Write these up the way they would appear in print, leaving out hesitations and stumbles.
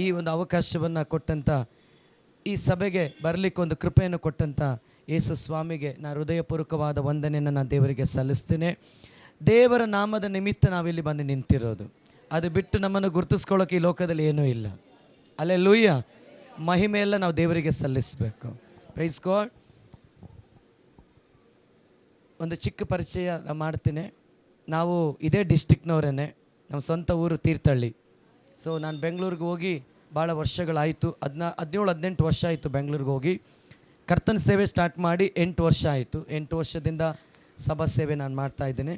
ಈ ಒಂದು ಅವಕಾಶವನ್ನು ಕೊಟ್ಟಂಥ, ಈ ಸಭೆಗೆ ಬರಲಿಕ್ಕೆ ಒಂದು ಕೃಪೆಯನ್ನು ಕೊಟ್ಟಂಥ ಯೇಸು ಸ್ವಾಮಿಗೆ ನಾನು ಹೃದಯಪೂರ್ವಕವಾದ ವಂದನೆಯನ್ನು ನಾನು ದೇವರಿಗೆ ಸಲ್ಲಿಸ್ತೇನೆ. ದೇವರ ನಾಮದ ನಿಮಿತ್ತ ನಾವಿಲ್ಲಿ ಬಂದು ನಿಂತಿರೋದು, ಅದು ಬಿಟ್ಟು ನಮ್ಮನ್ನು ಗುರುತಿಸ್ಕೊಳ್ಳೋಕೆ ಈ ಲೋಕದಲ್ಲಿ ಏನೂ ಇಲ್ಲ. ಅಲ್ಲೆಲೂಯ್ಯ. ಮಹಿಮೆಯೆಲ್ಲ ನಾವು ದೇವರಿಗೆ ಸಲ್ಲಿಸಬೇಕು. Praise God. ಒಂದು ಚಿಕ್ಕ ಪರಿಚಯ ನಾನು ಮಾಡ್ತೀನಿ. ನಾವು ಇದೇ ಡಿಸ್ಟಿಕ್ನವರೇ, ನಮ್ಮ ಸ್ವಂತ ಊರು ತೀರ್ಥಹಳ್ಳಿ. ಸೊ ನಾನು ಬೆಂಗಳೂರಿಗೆ ಹೋಗಿ ಭಾಳ ವರ್ಷಗಳಾಯಿತು. 17-18 ವರ್ಷ ಆಯಿತು ಬೆಂಗಳೂರಿಗೆ ಹೋಗಿ. ಕರ್ತನ ಸೇವೆ ಸ್ಟಾರ್ಟ್ ಮಾಡಿ 8 ವರ್ಷ ಆಯಿತು. 8 ವರ್ಷದಿಂದ ಸಭಾ ಸೇವೆ ನಾನು ಮಾಡ್ತಾಯಿದ್ದೀನಿ.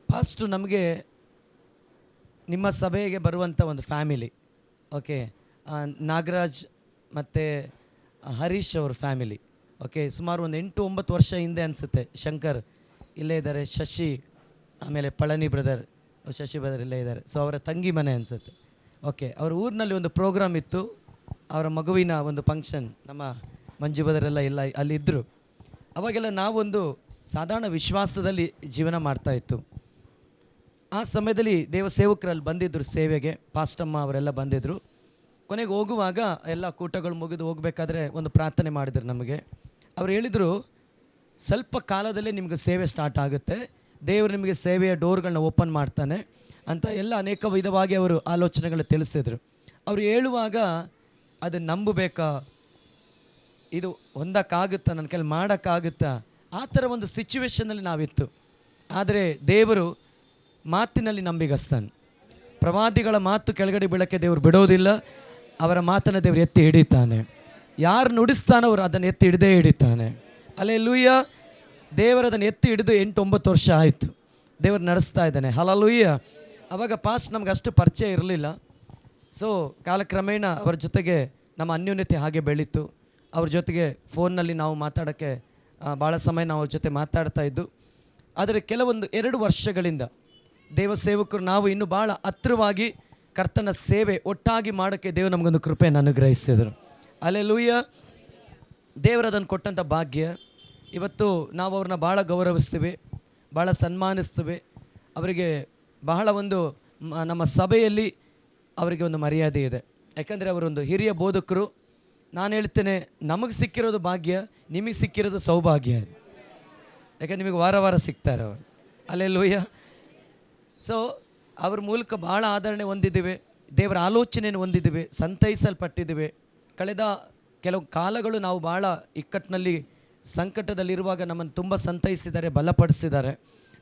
ಫಸ್ಟು ನಮಗೆ ನಿಮ್ಮ ಸಭೆಗೆ ಬರುವಂಥ ಒಂದು ಫ್ಯಾಮಿಲಿ, ಓಕೆ, ನಾಗರಾಜ್ ಮತ್ತು ಹರೀಶ್ ಅವ್ರ ಫ್ಯಾಮಿಲಿ, ಓಕೆ, ಸುಮಾರು ಒಂದು 8-9 ವರ್ಷ ಹಿಂದೆ ಅನಿಸುತ್ತೆ. ಶಂಕರ್ ಇಲ್ಲೇ ಇದ್ದಾರೆ, ಶಶಿ, ಆಮೇಲೆ ಪಳನಿ ಬ್ರದರ್, ಶಶಿ ಬ್ರದರ್ ಇಲ್ಲೇ ಇದ್ದಾರೆ. ಸೊ ಅವರ ತಂಗಿ ಮನೆ ಅನಿಸುತ್ತೆ. ಓಕೆ, ಅವ್ರ ಊರಿನಲ್ಲಿ ಒಂದು ಪ್ರೋಗ್ರಾಮ್ ಇತ್ತು, ಅವರ ಮಗುವಿನ ಒಂದು ಫಂಕ್ಷನ್. ನಮ್ಮ ಮಂಜು ಬ್ರದರೆಲ್ಲ ಎಲ್ಲ ಅಲ್ಲಿದ್ದರು. ಅವಾಗೆಲ್ಲ ನಾವೊಂದು ಸಾಧಾರಣ ವಿಶ್ವಾಸದಲ್ಲಿ ಜೀವನ ಮಾಡ್ತಾಯಿತ್ತು. ಆ ಸಮಯದಲ್ಲಿ ದೇವ ಸೇವಕರಲ್ಲಿ ಬಂದಿದ್ದರು ಸೇವೆಗೆ, ಪಾಸ್ಟಮ್ಮ ಅವರೆಲ್ಲ ಬಂದಿದ್ದರು. ಕೊನೆಗೆ ಹೋಗುವಾಗ ಎಲ್ಲ ಕೂಟಗಳು ಮುಗಿದು ಹೋಗಬೇಕಾದ್ರೆ ಒಂದು ಪ್ರಾರ್ಥನೆ ಮಾಡಿದರು ನಮಗೆ. ಅವ್ರು ಹೇಳಿದರು, ಸ್ವಲ್ಪ ಕಾಲದಲ್ಲೇ ನಿಮಗೆ ಸೇವೆ ಸ್ಟಾರ್ಟ್ ಆಗುತ್ತೆ, ದೇವರು ನಿಮಗೆ ಸೇವೆಯ ಡೋರ್ಗಳನ್ನ ಓಪನ್ ಮಾಡ್ತಾನೆ ಅಂತ ಎಲ್ಲ ಅನೇಕ ವಿಧವಾಗಿ ಅವರು ಆಲೋಚನೆಗಳು ತಿಳಿಸಿದರು. ಅವರು ಹೇಳುವಾಗ ಅದು ನಂಬಬೇಕಾ, ಇದು ಹೊಂದಕ್ಕಾಗುತ್ತಾ, ನನ್ನ ಕೈಲಿ ಮಾಡೋಕ್ಕಾಗುತ್ತಾ, ಆ ಥರ ಒಂದು ಸಿಚುವೇಷನಲ್ಲಿ ನಾವಿತ್ತು. ಆದರೆ ದೇವರು ಮಾತಿನಲ್ಲಿ ನಂಬಿಗಸ್ತಾನೆ. ಪ್ರವಾದಿಗಳ ಮಾತು ಕೆಳಗಡೆ ಬೀಳಕ್ಕೆ ದೇವರು ಬಿಡೋದಿಲ್ಲ. ಅವರ ಮಾತನ್ನು ದೇವರು ಎತ್ತಿ ಹಿಡಿತಾನೆ. ಯಾರು ನುಡಿಸ್ತಾನೋ ಅವರು ಅದನ್ನು ಎತ್ತಿ ಹಿಡಿದೇ ಹಿಡಿತಾನೆ. ಹಲ್ಲೆಲೂಯ್ಯ. ದೇವರು ಅದನ್ನು ಎತ್ತಿ ಹಿಡಿದು 8-9 ವರ್ಷ ಆಯಿತು. ದೇವರು ನಡೆಸ್ತಾ ಇದ್ದಾನೆ. ಹಲ್ಲೆಲೂಯ್ಯ. ಆವಾಗ ಪಾಸ್ಟ್ ನಮ್ಗೆ ಅಷ್ಟು ಪರಿಚಯ ಇರಲಿಲ್ಲ. ಸೊ ಕಾಲಕ್ರಮೇಣ ಅವರ ಜೊತೆಗೆ ನಮ್ಮ ಅನ್ಯೋನ್ಯತೆ ಹಾಗೆ ಬೆಳೀತು. ಅವ್ರ ಜೊತೆಗೆ ಫೋನ್ನಲ್ಲಿ ನಾವು ಮಾತಾಡೋಕ್ಕೆ ಭಾಳ ಸಮಯ ನಾವು ಅವ್ರ ಜೊತೆ ಮಾತಾಡ್ತಾಯಿದ್ದು. ಆದರೆ ಕೆಲವೊಂದು 2 ವರ್ಷಗಳಿಂದ ದೇವ ಸೇವಕರು ನಾವು ಇನ್ನೂ ಭಾಳ ಹತ್ತಿರವಾಗಿ ಕರ್ತನ ಸೇವೆ ಒಟ್ಟಾಗಿ ಮಾಡೋಕ್ಕೆ ದೇವರು ನಮಗೊಂದು ಕೃಪೆಯನ್ನು ಅನುಗ್ರಹಿಸಿದರು. ಹಲ್ಲೆಲೂಯ್ಯ. ದೇವರು ಅದನ್ನು ಕೊಟ್ಟಂಥ ಭಾಗ್ಯ. ಇವತ್ತು ನಾವು ಅವ್ರನ್ನ ಭಾಳ ಗೌರವಿಸ್ತೀವಿ, ಭಾಳ ಸನ್ಮಾನಿಸ್ತೀವಿ. ಅವರಿಗೆ ಬಹಳ ಒಂದು ನಮ್ಮ ಸಭೆಯಲ್ಲಿ ಅವರಿಗೆ ಒಂದು ಮರ್ಯಾದೆ ಇದೆ. ಯಾಕಂದರೆ ಅವರೊಂದು ಹಿರಿಯ ಬೋಧಕರು. ನಾನು ಹೇಳ್ತೇನೆ, ನಮಗೆ ಸಿಕ್ಕಿರೋದು ಭಾಗ್ಯ, ನಿಮಗೆ ಸಿಕ್ಕಿರೋದು ಸೌಭಾಗ್ಯ. ಯಾಕಂದ್ರೆ ನಿಮಗೆ ವಾರ ವಾರ ಸಿಗ್ತಾರೆ ಅವರು. ಹಲ್ಲೆಲೂಯ್ಯ. ಸೊ ಅವ್ರ ಮೂಲಕ ಭಾಳ ಆದರಣೆ ಹೊಂದಿದ್ದೀವಿ, ದೇವರ ಆಲೋಚನೆಯನ್ನು ಹೊಂದಿದ್ದೀವಿ, ಸಂತೈಸಲ್ಪಟ್ಟಿದ್ದೀವಿ. ಕಳೆದ ಕೆಲವು ಕಾಲಗಳು ನಾವು ಭಾಳ ಇಕ್ಕಟ್ಟಿನಲ್ಲಿ ಸಂಕಟದಲ್ಲಿರುವಾಗ ನಮ್ಮನ್ನು ತುಂಬ ಸಂತೈಸಿದ್ದಾರೆ, ಬಲಪಡಿಸಿದ್ದಾರೆ.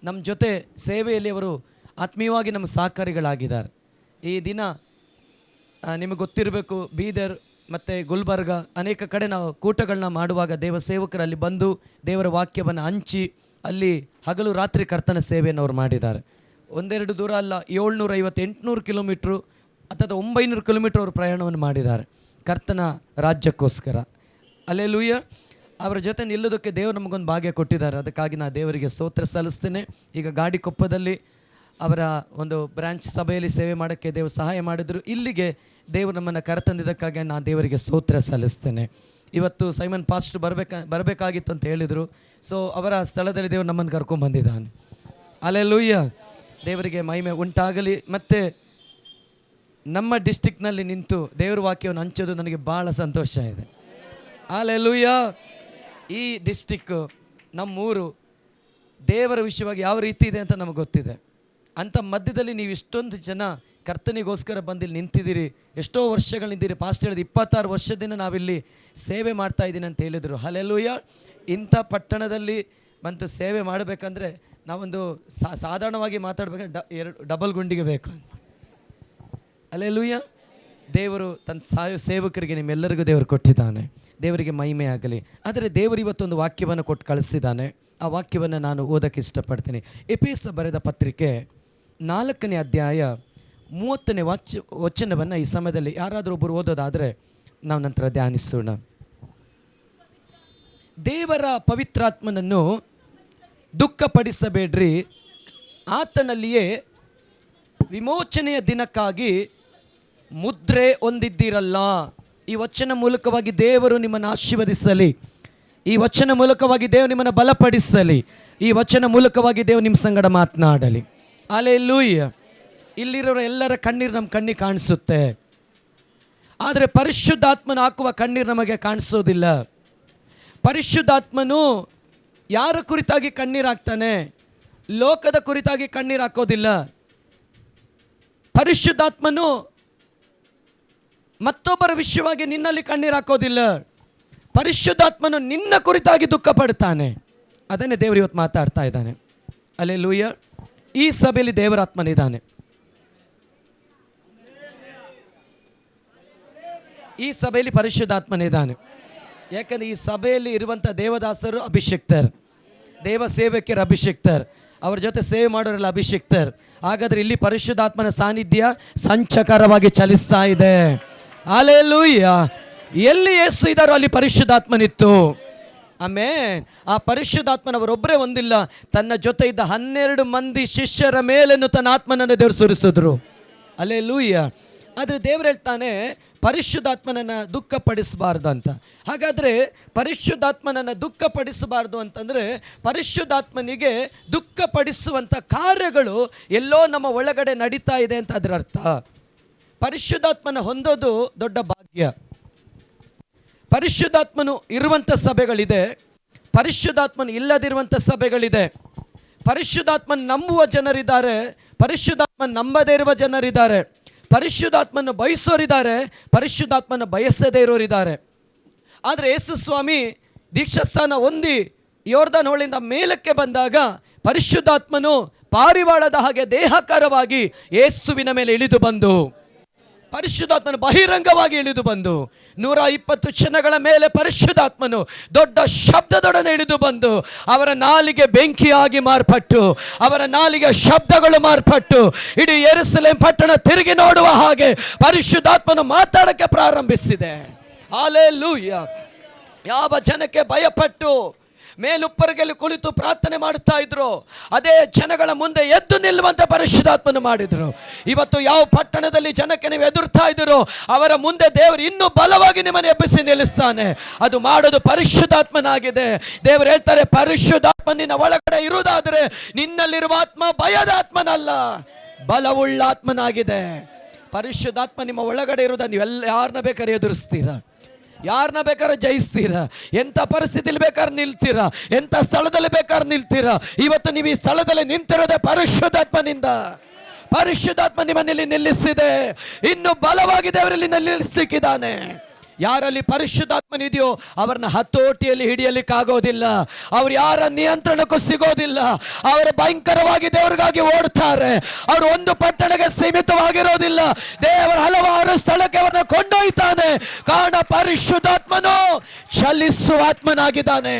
ನಮ್ಮ ಜೊತೆ ಸೇವೆಯಲ್ಲಿ ಅವರು ಆತ್ಮೀಯವಾಗಿ ನಮ್ಮ ಸಹಕಾರಿಗಳಾಗಿದ್ದಾರೆ. ಈ ದಿನ ನಿಮಗೆ ಗೊತ್ತಿರಬೇಕು, ಬೀದರ್ ಮತ್ತು ಗುಲ್ಬರ್ಗ ಅನೇಕ ಕಡೆ ನಾವು ಕೂಟಗಳನ್ನ ಮಾಡುವಾಗ ದೇವ ಸೇವಕರಲ್ಲಿ ಬಂದು ದೇವರ ವಾಕ್ಯವನ್ನು ಹಂಚಿ ಅಲ್ಲಿ ಹಗಲು ರಾತ್ರಿ ಕರ್ತನ ಸೇವೆಯನ್ನು ಅವ್ರು ಮಾಡಿದ್ದಾರೆ. ಒಂದೆರಡು ದೂರ ಅಲ್ಲ, 750-800 ಕಿಲೋಮೀಟ್ರು ಅಥವಾ 900 ಕಿಲೋಮೀಟ್ರ್ ಅವರು ಪ್ರಯಾಣವನ್ನು ಮಾಡಿದ್ದಾರೆ ಕರ್ತನ ರಾಜ್ಯಕ್ಕೋಸ್ಕರ. ಹಲ್ಲೆಲೂಯ್ಯ. ಅವರ ಜೊತೆ ನಿಲ್ಲೋದಕ್ಕೆ ದೇವರು ನಮಗೊಂದು ಭಾಗ್ಯ ಕೊಟ್ಟಿದ್ದಾರೆ. ಅದಕ್ಕಾಗಿ ನಾನು ದೇವರಿಗೆ ಸ್ತೋತ್ರ ಸಲ್ಲಿಸ್ತೇನೆ. ಈಗ ಗಾಡಿಕೊಪ್ಪದಲ್ಲಿ ಅವರ ಒಂದು ಬ್ರಾಂಚ್ ಸಭೆಯಲ್ಲಿ ಸೇವೆ ಮಾಡೋಕ್ಕೆ ದೇವರು ಸಹಾಯ ಮಾಡಿದರು. ಇಲ್ಲಿಗೆ ದೇವರು ನಮ್ಮನ್ನು ಕರೆತಂದಿದ್ದಕ್ಕಾಗಿ ನಾನು ದೇವರಿಗೆ ಸ್ತೋತ್ರ ಸಲ್ಲಿಸ್ತೇನೆ. ಇವತ್ತು ಸೈಮನ್ ಪಾಸ್ಟ್ ಬರಬೇಕಾಗಿತ್ತು ಅಂತ ಹೇಳಿದರು. ಸೊ ಅವರ ಸ್ಥಳದಲ್ಲಿ ದೇವರು ನಮ್ಮನ್ನು ಕರ್ಕೊಂಡ್ಬಂದಿದ್ದಾನೆ. ಹಲ್ಲೆಲೂಯ್ಯ. ದೇವರಿಗೆ ಮಹಿಮೆ ಉಂಟಾಗಲಿ. ಮತ್ತು ನಮ್ಮ ಡಿಸ್ಟಿಕ್ನಲ್ಲಿ ನಿಂತು ದೇವರ ವಾಕ್ಯವನ್ನು ಹಂಚೋದು ನನಗೆ ಭಾಳ ಸಂತೋಷ ಇದೆ. ಹಲ್ಲೆಲೂಯ್ಯ. ಈ ಡಿಸ್ಟಿಕ್ಕು, ನಮ್ಮೂರು ದೇವರ ವಿಷಯವಾಗಿ ಯಾವ ರೀತಿ ಇದೆ ಅಂತ ನಮಗೆ ಗೊತ್ತಿದೆ. ಅಂಥ ಮಧ್ಯದಲ್ಲಿ ನೀವು ಇಷ್ಟೊಂದು ಜನ ಕರ್ತನಿಗೋಸ್ಕರ ಬಂದಿಲ್ಲಿ ನಿಂತಿದ್ದೀರಿ, ಎಷ್ಟೋ ವರ್ಷಗಳು ನಿಂತಿದ್ದೀರಿ. ಪಾಸ್ಟ್ ಹೇಳಿದ 26 ವರ್ಷದಿಂದ ನಾವಿಲ್ಲಿ ಸೇವೆ ಮಾಡ್ತಾಯಿದ್ದೀನಿ ಅಂತ ಹೇಳಿದರು. ಹಲ್ಲೆಲೂಯ್ಯ. ಇಂಥ ಪಟ್ಟಣದಲ್ಲಿ ಬಂತು ಸೇವೆ ಮಾಡಬೇಕಂದ್ರೆ ನಾವೊಂದು ಸಾಧಾರಣವಾಗಿ ಮಾತಾಡಬೇಕಾದ್ರೆ ಡಬಲ್ ಗುಂಡಿಗೆ ಬೇಕು. ಹಲ್ಲೆಲೂಯ್ಯ. ದೇವರು ತನ್ನ ಸೇವಕರಿಗೆ ನಿಮ್ಮೆಲ್ಲರಿಗೂ ದೇವರು ಕೊಟ್ಟಿದ್ದಾನೆ. ದೇವರಿಗೆ ಮಹಿಮೆ ಆಗಲಿ. ಆದರೆ ದೇವರು ಇವತ್ತೊಂದು ವಾಕ್ಯವನ್ನು ಕೊಟ್ಟು ಕಳಿಸಿದ್ದಾನೆ. ಆ ವಾಕ್ಯವನ್ನು ನಾನು ಓದೋಕ್ಕೆ ಇಷ್ಟಪಡ್ತೀನಿ. ಎಫೆಸ ಬರೆದ ಪತ್ರಿಕೆ 4ನೇ ಅಧ್ಯಾಯ 30ನೇ ವಚನವನ್ನು ಈ ಸಮಯದಲ್ಲಿ ಯಾರಾದರೂ ಒಬ್ಬರು ಓದೋದಾದರೆ ನಾವು ನಂತರ ಧ್ಯಾನಿಸೋಣ. ದೇವರ ಪವಿತ್ರಾತ್ಮನನ್ನು ದುಃಖಪಡಿಸಬೇಡ್ರಿ, ಆತನಲ್ಲಿಯೇ ವಿಮೋಚನೆಯ ದಿನಕ್ಕಾಗಿ ಮುದ್ರೆ ಹೊಂದಿದ್ದೀರಲ್ಲ. ಈ ವಚನ ಮೂಲಕವಾಗಿ ದೇವರು ನಿಮ್ಮನ್ನು ಆಶೀರ್ವದಿಸಲಿ. ಈ ವಚನ ಮೂಲಕವಾಗಿ ದೇವರು ನಿಮ್ಮನ್ನು ಬಲಪಡಿಸಲಿ. ಈ ವಚನ ಮೂಲಕವಾಗಿ ದೇವರು ನಿಮ್ಮ ಸಂಗಡ ಮಾತನಾಡಲಿ. ಹಲ್ಲೆಲೂಯ್ಯ. ಇಲ್ಲಿರೋ ಎಲ್ಲರ ಕಣ್ಣೀರು ನಮ್ಮ ಕಣ್ಣಿಗೆ ಕಾಣಿಸುತ್ತೆ, ಆದರೆ ಪರಿಶುದ್ಧಾತ್ಮನ ಹಾಕುವ ಕಣ್ಣೀರು ನಮಗೆ ಕಾಣಿಸೋದಿಲ್ಲ. ಪರಿಶುದ್ಧಾತ್ಮನು ಯಾರ ಕುರಿತಾಗಿ ಕಣ್ಣೀರು ಹಾಕ್ತಾನೆ? ಲೋಕದ ಕುರಿತಾಗಿ ಕಣ್ಣೀರು ಹಾಕೋದಿಲ್ಲ. ಪರಿಶುದ್ಧಾತ್ಮನು ಮತ್ತೊಬ್ಬರ ವಿಷಯವಾಗಿ ನಿನ್ನಲ್ಲಿ ಕಣ್ಣೀರು ಹಾಕೋದಿಲ್ಲ. ಪರಿಶುದ್ಧಾತ್ಮನು ನಿನ್ನ ಕುರಿತಾಗಿ ದುಃಖ ಪಡ್ತಾನೆ. ಅದನ್ನೇ ದೇವರು ಇವತ್ತು ಮಾತಾಡ್ತಾ ಇದ್ದಾನೆ. ಹಲ್ಲೆಲೂಯಾ. ಈ ಸಭೆಯಲ್ಲಿ ದೇವರಾತ್ಮನಿದ್ದಾನೆ. ಈ ಸಭೆಯಲ್ಲಿ ಪರಿಶುದ್ಧಾತ್ಮನಿದ್ದಾನೆ. ಯಾಕಂದರೆ ಈ ಸಭೆಯಲ್ಲಿ ಇರುವಂಥ ದೇವದಾಸರು ಅಭಿಷಿಕ್ತರು, ದೇವ ಸೇವಕರು ಅಭಿಷಿಕ್ತರು, ಅವ್ರ ಜೊತೆ ಸೇವೆ ಮಾಡೋರೆಲ್ಲ ಅಭಿಷಿಕ್ತರು. ಹಾಗಾದರೆ ಇಲ್ಲಿ ಪರಿಶುದ್ಧಾತ್ಮನ ಸಾನ್ನಿಧ್ಯ ಸಂಚಕರವಾಗಿ ಚಲಿಸ್ತಾ ಇದೆ. ಹಲ್ಲೆಲೂಯಾ. ಎಲ್ಲಿ ಯೇಸು ಇದ್ದಾರೋ ಅಲ್ಲಿ ಪರಿಶುದ್ಧಾತ್ಮನಿತ್ತು. ಆಮೇನ್. ಆ ಪರಿಶುದ್ಧಾತ್ಮನವರೊಬ್ಬರೇ ಒಂದಿಲ್ಲ, ತನ್ನ ಜೊತೆ ಇದ್ದ 12 ಮಂದಿ ಶಿಷ್ಯರ ಮೇಲೇನು ತನ್ನ ಆತ್ಮನನ್ನು ದೇವರು ಸುರಿಸಿದ್ರು. ಹಲ್ಲೆಲೂಯಾ. ಆದರೆ ದೇವರು ಹೇಳ್ತಾನೆ ಪರಿಶುದ್ಧಾತ್ಮನನ್ನು ದುಃಖಪಡಿಸಬಾರ್ದು ಅಂತ. ಹಾಗಾದರೆ ಪರಿಶುದ್ಧಾತ್ಮನನ್ನು ದುಃಖಪಡಿಸಬಾರ್ದು ಅಂತಂದರೆ ಪರಿಶುದ್ಧಾತ್ಮನಿಗೆ ದುಃಖಪಡಿಸುವಂಥ ಕಾರ್ಯಗಳು ಎಲ್ಲೋ ನಮ್ಮ ಒಳಗಡೆ ನಡೀತಾ ಇದೆ ಅಂತ ಅದರ ಅರ್ಥ. ಪರಿಶುದ್ಧಾತ್ಮನ ಹೊಂದೋದು ದೊಡ್ಡ ಭಾಗ್ಯ. ಪರಿಶುದ್ಧಾತ್ಮನು ಇರುವಂಥ ಸಭೆಗಳಿದೆ, ಪರಿಶುದ್ಧಾತ್ಮನು ಇಲ್ಲದಿರುವಂಥ ಸಭೆಗಳಿದೆ. ಪರಿಶುದ್ಧಾತ್ಮನ ನಂಬುವ ಜನರಿದ್ದಾರೆ, ಪರಿಶುದ್ಧಾತ್ಮನ ನಂಬದೇ ಇರುವ ಜನರಿದ್ದಾರೆ. ಪರಿಶುದ್ಧಾತ್ಮನ ಬಯಸೋರಿದ್ದಾರೆ, ಪರಿಶುದ್ಧಾತ್ಮನ ಬಯಸದೇ ಇರೋರಿದ್ದಾರೆ. ಆದರೆ ಯೇಸು ಸ್ವಾಮಿ ದೀಕ್ಷಾಸ್ಥಾನ ಹೊಂದಿ ಯೋರ್ದನ್ ಹೊಳೆಯಿಂದ ಮೇಲಕ್ಕೆ ಬಂದಾಗ ಪರಿಶುದ್ಧಾತ್ಮನು ಪಾರಿವಾಳದ ಹಾಗೆ ದೇಹಕಾರವಾಗಿ ಯೇಸುವಿನ ಮೇಲೆ ಇಳಿದು ಬಂದು, ಪರಿಶುದ್ಧಾತ್ಮನು ಬಹಿರಂಗವಾಗಿ ಇಳಿದು ಬಂದು 120 ಜನಗಳ ಮೇಲೆ ಪರಿಶುದ್ಧಾತ್ಮನು ದೊಡ್ಡ ಶಬ್ದದೊಡನೆ ಇಳಿದು ಬಂದು ಅವರ ನಾಲಿಗೆ ಬೆಂಕಿಯಾಗಿ ಮಾರ್ಪಟ್ಟು, ಅವರ ನಾಲಿಗೆ ಶಬ್ದಗಳು ಮಾರ್ಪಟ್ಟು ಇಡೀ ಯೆರೂಸಲೇಮ್ ಪಟ್ಟಣ ತಿರುಗಿ ನೋಡುವ ಹಾಗೆ ಪರಿಶುದ್ಧಾತ್ಮನು ಮಾತಾಡಕ್ಕೆ ಪ್ರಾರಂಭಿಸಿದೆ. ಹಲ್ಲೆಲೂಯಾ. ಯಾವ ಜನಕ್ಕೆ ಭಯಪಟ್ಟು ಮೇಲುಪ್ಪರಿಗೆಲ್ಲಿ ಕುಳಿತು ಪ್ರಾರ್ಥನೆ ಮಾಡುತ್ತಾ ಇದ್ರು, ಅದೇ ಜನಗಳ ಮುಂದೆ ಎದ್ದು ನಿಲ್ಲುವಂತೆ ಪರಿಶುದ್ಧಾತ್ಮನು ಮಾಡಿದ್ರು. ಇವತ್ತು ಯಾವ ಪಟ್ಟಣದಲ್ಲಿ ಜನಕ್ಕೆ ನೀವು ಎದುರ್ತಾ ಇದ್ದೀರೋ ಅವರ ಮುಂದೆ ದೇವರು ಇನ್ನೂ ಬಲವಾಗಿ ನಿಮ್ಮನ್ನು ಎಬ್ಬಿಸಿ ನಿಲ್ಲಿಸ್ತಾನೆ. ಅದು ಮಾಡೋದು ಪರಿಶುದ್ಧಾತ್ಮನಾಗಿದೆ. ದೇವರು ಹೇಳ್ತಾರೆ, ಪರಿಶುದ್ಧಾತ್ಮ ನಿನ್ನ ಒಳಗಡೆ ಇರುವುದಾದರೆ ನಿನ್ನಲ್ಲಿರುವ ಆತ್ಮ ಭಯದ ಆತ್ಮನಲ್ಲ, ಬಲವುಳ್ಳ ಆತ್ಮನಾಗಿದೆ. ಪರಿಶುದ್ಧಾತ್ಮ ನಿಮ್ಮ ಒಳಗಡೆ ಇರುವುದ ನೀವೆಲ್ಲ ಯಾರನ್ನ ಬೇಕಾದ್ರೆ ಎದುರಿಸ್ತೀರಾ, ಯಾರನ್ನ ಬೇಕಾದ್ರೆ ಜಯಿಸ್ತೀರಾ, ಎಂಥ ಪರಿಸ್ಥಿತಿಲಿ ಬೇಕಾದ್ರೆ ನಿಲ್ತೀರಾ, ಎಂಥ ಸ್ಥಳದಲ್ಲಿ ಬೇಕಾದ್ರೆ ನಿಲ್ತೀರಾ. ಇವತ್ತು ನೀವು ಈ ಸ್ಥಳದಲ್ಲಿ ನಿಂತಿರೋದೇ ಪರಿಶುದ್ಧಾತ್ಮನಿಂದ. ಪರಿಶುದ್ಧಾತ್ಮ ನಿಮ್ಮಲ್ಲಿ ನಿಲ್ಲಿಸಿದೆ, ಇನ್ನು ಬಲವಾಗಿ ದೇವರಲ್ಲಿ ನಿಲ್ಲಿಸ್ಲಿಕ್ಕಿದ್ದಾನೆ. ಯಾರಲ್ಲಿ ಪರಿಶುದ್ಧಾತ್ಮನಿದೆಯೋ ಅವರನ್ನ ಹತೋಟಿಯಲ್ಲಿ ಹಿಡಿಯಲಿಕ್ಕಾಗೋದಿಲ್ಲ, ಅವ್ರು ಯಾರ ನಿಯಂತ್ರಣಕ್ಕೂ ಸಿಗೋದಿಲ್ಲ. ಅವರು ಭಯಂಕರವಾಗಿ ದೇವರಿಗಾಗಿ ಓಡ್ತಾರೆ. ಅವರು ಒಂದು ಪಟ್ಟಣಕ್ಕೆ ಸೀಮಿತವಾಗಿರೋದಿಲ್ಲ, ದೇವರ ಹಲವಾರು ಸ್ಥಳಕ್ಕೆ ಅವರನ್ನ ಕೊಂಡೊಯ್ತಾನೆ. ಕಾರಣ ಪರಿಶುದ್ಧಾತ್ಮನು ಚಲಿಸುವ ಆತ್ಮನಾಗಿದ್ದಾನೆ.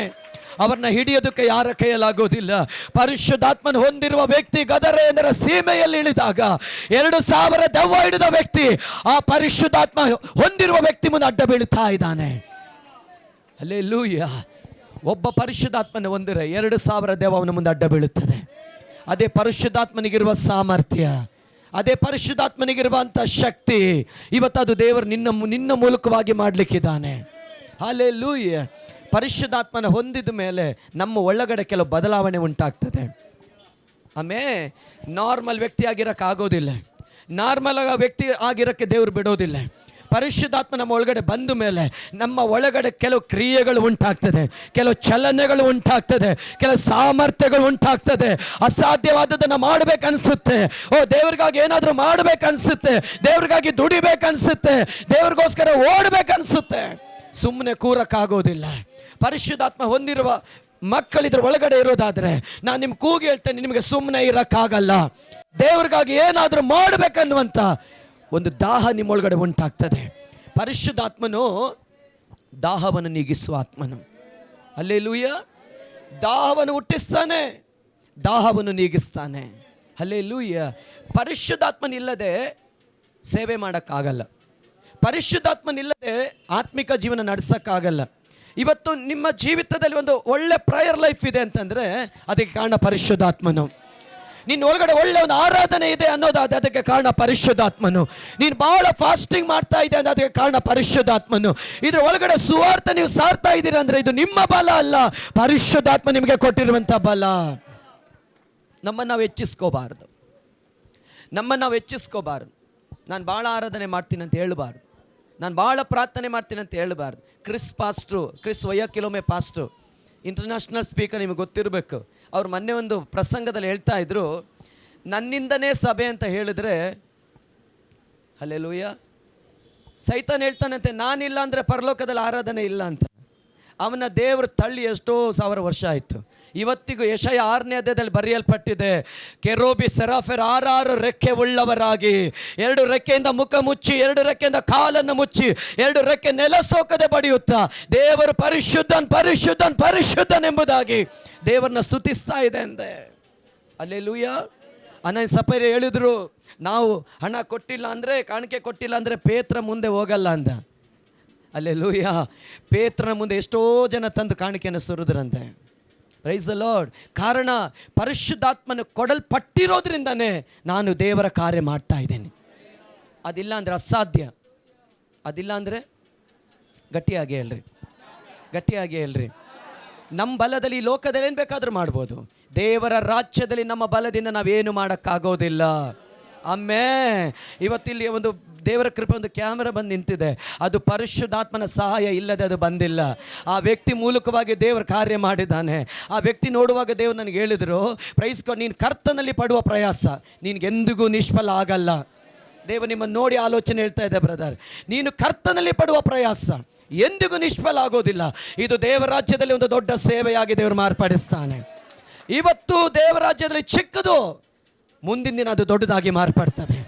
ಅವರನ್ನ ಹಿಡಿಯೋದಕ್ಕೆ ಯಾರ ಕೈಯಲ್ಲಾಗೋದಿಲ್ಲ. ಪರಿಶುದ್ಧಾತ್ಮನ ಹೊಂದಿರುವ ವ್ಯಕ್ತಿ ಗದರೇಂದ್ರ ಸೀಮೆಯಲ್ಲಿ ಇಳಿದಾಗ 2000 ದೆವ್ವ ಹಿಡಿದ ವ್ಯಕ್ತಿ ಆ ಪರಿಶುದ್ಧಾತ್ಮ ಹೊಂದಿರುವ ವ್ಯಕ್ತಿ ಮುಂದೆ ಅಡ್ಡ ಬೀಳ್ತಾ ಇದ್ದಾನೆ. ಹಲ್ಲೆಲೂಯಾ. ಒಬ್ಬ ಪರಿಶುದ್ಧಾತ್ಮನ ಹೊಂದಿರೆ 2000 ದೆವ್ವ ಅವನ ಮುಂದೆ ಅಡ್ಡ ಬೀಳುತ್ತದೆ. ಅದೇ ಪರಿಶುದ್ಧಾತ್ಮನಿಗಿರುವ ಸಾಮರ್ಥ್ಯ, ಅದೇ ಪರಿಶುದ್ಧಾತ್ಮನಿಗಿರುವಂಥ ಶಕ್ತಿ. ಇವತ್ತದು ದೇವರು ನಿನ್ನ ಮೂಲಕವಾಗಿ ಮಾಡಲಿಕ್ಕಿದ್ದಾನೆ. ಹಲ್ಲೆಲೂಯಾ. ಪರಿಶುದ್ಧಾತ್ಮನ ಹೊಂದಿದ ಮೇಲೆ ನಮ್ಮ ಒಳಗಡೆ ಕೆಲವು ಬದಲಾವಣೆ ಉಂಟಾಗ್ತದೆ. ನಾರ್ಮಲ್ ವ್ಯಕ್ತಿ ಆಗಿರೋಕ್ಕಾಗೋದಿಲ್ಲ, ನಾರ್ಮಲ್ ವ್ಯಕ್ತಿ ಆಗಿರೋಕ್ಕೆ ದೇವರು ಬಿಡೋದಿಲ್ಲ. ಪರಿಶುದ್ಧಾತ್ಮ ನಮ್ಮ ಒಳಗಡೆ ಬಂದ ಮೇಲೆ ನಮ್ಮ ಒಳಗಡೆ ಕೆಲವು ಕ್ರಿಯೆಗಳು ಉಂಟಾಗ್ತದೆ, ಕೆಲವು ಚಲನೆಗಳು ಉಂಟಾಗ್ತದೆ, ಕೆಲವು ಸಾಮರ್ಥ್ಯಗಳು ಉಂಟಾಗ್ತದೆ. ಅಸಾಧ್ಯವಾದದನ್ನು ಮಾಡಬೇಕನ್ಸುತ್ತೆ. ದೇವ್ರಿಗಾಗಿ ಏನಾದರೂ ಮಾಡಬೇಕನ್ಸುತ್ತೆ, ದೇವ್ರಿಗಾಗಿ ದುಡಿಬೇಕನ್ಸುತ್ತೆ, ದೇವ್ರಿಗೋಸ್ಕರ ಓಡಬೇಕನ್ಸುತ್ತೆ. ಸುಮ್ಮನೆ ಕೂರಕ್ಕಾಗೋದಿಲ್ಲ. ಪರಿಶುದ್ಧಾತ್ಮ ಹೊಂದಿರುವ ಮಕ್ಕಳಿದ್ರ ಒಳಗಡೆ ಇರೋದಾದರೆ ನಾನು ನಿಮ್ಗೆ ಕೂಗಿ ಹೇಳ್ತೇನೆ, ನಿಮಗೆ ಸುಮ್ಮನೆ ಇರೋಕ್ಕಾಗಲ್ಲ. ದೇವ್ರಿಗಾಗಿ ಏನಾದರೂ ಮಾಡಬೇಕನ್ನುವಂಥ ಒಂದು ದಾಹ ನಿಮ್ಮೊಳಗಡೆ ಉಂಟಾಗ್ತದೆ. ಪರಿಶುದ್ಧಾತ್ಮನು ದಾಹವನ್ನು ನೀಗಿಸುವ ಆತ್ಮನು. ಹಲ್ಲೆಲೂಯಾ. ದಾಹವನ್ನು ಹುಟ್ಟಿಸ್ತಾನೆ, ದಾಹವನ್ನು ನೀಗಿಸ್ತಾನೆ. ಹಲ್ಲೆಲೂಯಾ. ಪರಿಶುದ್ಧಾತ್ಮನಿಲ್ಲದೆ ಸೇವೆ ಮಾಡೋಕ್ಕಾಗಲ್ಲ, ಪರಿಶುದ್ಧಾತ್ಮನಿಲ್ಲದೆ ಆತ್ಮಿಕ ಜೀವನ ನಡೆಸೋಕ್ಕಾಗಲ್ಲ. ಇವತ್ತು ನಿಮ್ಮ ಜೀವಿತದಲ್ಲಿ ಒಂದು ಒಳ್ಳೆ ಪ್ರೇಯರ್ ಲೈಫ್ ಇದೆ ಅಂತಂದರೆ ಅದಕ್ಕೆ ಕಾರಣ ಪರಿಶುದ್ಧಾತ್ಮನು. ನಿನ್ನ ಒಳಗಡೆ ಒಳ್ಳೆ ಒಂದು ಆರಾಧನೆ ಇದೆ ಅನ್ನೋದಾದ ಅದಕ್ಕೆ ಕಾರಣ ಪರಿಶುದ್ಧಾತ್ಮನು. ನೀನು ಭಾಳ ಫಾಸ್ಟಿಂಗ್ ಮಾಡ್ತಾ ಇದೆ ಅಂದ್ರೆ ಅದಕ್ಕೆ ಕಾರಣ ಪರಿಶುದ್ಧಾತ್ಮನು. ಇದ್ರ ಒಳಗಡೆ ಸುವಾರ್ಥ ನೀವು ಸಾರ್ತಾ ಇದ್ದೀರ ಅಂದರೆ ಇದು ನಿಮ್ಮ ಬಲ ಅಲ್ಲ, ಪರಿಶುದ್ಧಾತ್ಮ ನಿಮಗೆ ಕೊಟ್ಟಿರುವಂಥ ಬಲ. ನಮ್ಮನ್ನು ನಾವು ಹೆಚ್ಚಿಸ್ಕೋಬಾರ್ದು, ನಮ್ಮನ್ನು ನಾವು ಹೆಚ್ಚಿಸ್ಕೋಬಾರ್ದು. ನಾನು ಭಾಳ ಆರಾಧನೆ ಮಾಡ್ತೀನಿ ಅಂತ ಹೇಳಬಾರ್ದು, ನಾನು ಭಾಳ ಪ್ರಾರ್ಥನೆ ಮಾಡ್ತೀನಿ ಅಂತ ಹೇಳಬಾರ್ದು. ಕ್ರಿಸ್ ವಯ್ಯಕ್ಕಿಲೊಮ್ಮೆ ಪಾಸ್ಟ್ರು, ಇಂಟರ್ನ್ಯಾಷನಲ್ ಸ್ಪೀಕರ್, ನಿಮಗೆ ಗೊತ್ತಿರಬೇಕು. ಅವ್ರು ಮೊನ್ನೆ ಒಂದು ಪ್ರಸಂಗದಲ್ಲಿ ಹೇಳ್ತಾ ಇದ್ರು, ನನ್ನಿಂದನೇ ಸಭೆ ಅಂತ ಹೇಳಿದ್ರೆ ಹಲ್ಲೆಲೂಯಾ, ಸೈತಾನ್ ಹೇಳ್ತಾನಂತೆ ನಾನಿಲ್ಲ ಅಂದರೆ ಪರಲೋಕದಲ್ಲಿ ಆರಾಧನೆ ಇಲ್ಲ ಅಂತ. ಅವನ ದೇವರು ತಳ್ಳಿ ಎಷ್ಟೋ 1000 ವರ್ಷ ಆಯಿತು. ಇವತ್ತಿಗೂ ಯೆಶಾಯ 6ನೇ ಅಧ್ಯಾಯದಲ್ಲಿ ಬರೆಯಲ್ಪಟ್ಟಿದೆ, ಕೆರೂಬಿ ಸೆರಾಫೆರ್ 6 ರೆಕ್ಕೆ ಉಳ್ಳವರಾಗಿ 2 ರೆಕ್ಕೆಯಿಂದ ಮುಖ ಮುಚ್ಚಿ 2 ರೆಕ್ಕೆಯಿಂದ ಕಾಲನ್ನು ಮುಚ್ಚಿ 2 ರೆಕ್ಕೆ ನೆಲ ಸೋಕದೆ ಬಡಿಯುತ್ತಾ ದೇವರು ಪರಿಶುದ್ಧನ್ ಪರಿಶುದ್ಧನ್ ಪರಿಶುದ್ಧನ್ ಎಂಬುದಾಗಿ ದೇವರನ್ನ ಸ್ತುತಿಸ್ತಾ ಇದೆ ಅಂದೆ. ಹಲ್ಲೆಲೂಯಾ. ಅನಂತ ಸಫೈರ ಹೇಳಿದ್ರು, ನಾವು ಹಣ ಕೊಟ್ಟಿಲ್ಲ ಅಂದರೆ, ಕಾಣಿಕೆ ಕೊಟ್ಟಿಲ್ಲ ಅಂದರೆ ಪೇತ್ರ ಮುಂದೆ ಹೋಗಲ್ಲ ಅಂದ. ಹಲ್ಲೆಲೂಯಾ. ಪೇತ್ರನ ಮುಂದೆ ಎಷ್ಟೋ ಜನ ತಂದು ಕಾಣಿಕೆಯನ್ನು ಸುರಿದ್ರಂತೆ. Price the lord. ಕಾರಣ ಪರಿಶುದ್ಧಾತ್ಮನ ಕೊಡಲ್ಪಟ್ಟಿರೋದ್ರಿಂದನೇ ನಾನು ದೇವರ ಕಾರ್ಯ ಮಾಡ್ತಾ ಇದ್ದೇನೆ. ಅದಿಲ್ಲ ಅಂದರೆ ಅಸಾಧ್ಯ. ಅದಿಲ್ಲ ಅಂದರೆ ಗಟ್ಟಿಯಾಗಿ ಹೇಳ್ರಿ, ಗಟ್ಟಿಯಾಗಿ ಹೇಳ್ರಿ. ನಮ್ಮ ಬಲದಲ್ಲಿ ಈ ಲೋಕದಲ್ಲಿ ಏನು ಬೇಕಾದರೂ ಮಾಡ್ಬೋದು, ದೇವರ ರಾಜ್ಯದಲ್ಲಿ ನಮ್ಮ ಬಲದಿಂದ ನಾವೇನು ಮಾಡೋಕ್ಕಾಗೋದಿಲ್ಲ. ಆಮೇ. ಇವತ್ತಿಲ್ಲಿ ಒಂದು ದೇವರ ಕೃಪೆ, ಒಂದು ಕ್ಯಾಮೆರಾ ಬಂದು ನಿಂತಿದೆ, ಅದು ಪರಿಶುದ್ಧಾತ್ಮನ ಸಹಾಯ ಇಲ್ಲದೆ ಅದು ಬಂದಿಲ್ಲ. ಆ ವ್ಯಕ್ತಿ ಮೂಲಕವಾಗಿ ದೇವರು ಕಾರ್ಯ ಮಾಡಿದ್ದಾನೆ. ಆ ವ್ಯಕ್ತಿ ನೋಡುವಾಗ ದೇವರು ನನಗೆ ಹೇಳಿದರು, ಪ್ರೈಸ್ಕೊ, ನೀನು ಕರ್ತನಲ್ಲಿ ಪಡುವ ಪ್ರಯಾಸ ನಿನಗೆಂದಿಗೂ ನಿಷ್ಫಲ ಆಗಲ್ಲ. ದೇವರು ನಿಮ್ಮನ್ನು ನೋಡಿ ಆಲೋಚನೆ ಹೇಳ್ತಾ ಇದೆ, ಬ್ರದರ್, ನೀನು ಕರ್ತನಲ್ಲಿ ಪಡುವ ಪ್ರಯಾಸ ಎಂದಿಗೂ ನಿಷ್ಫಲ ಆಗೋದಿಲ್ಲ. ಇದು ದೇವರ ರಾಜ್ಯದಲ್ಲಿ ಒಂದು ದೊಡ್ಡ ಸೇವೆಯಾಗಿ ದೇವರು ಮಾರ್ಪಡಿಸ್ತಾನೆ. ಇವತ್ತು ದೇವರ ರಾಜ್ಯದಲ್ಲಿ ಚಿಕ್ಕದು, ಮುಂದಿನ ದಿನ ಅದು ದೊಡ್ಡದಾಗಿ ಮಾರ್ಪಡ್ತದೆ.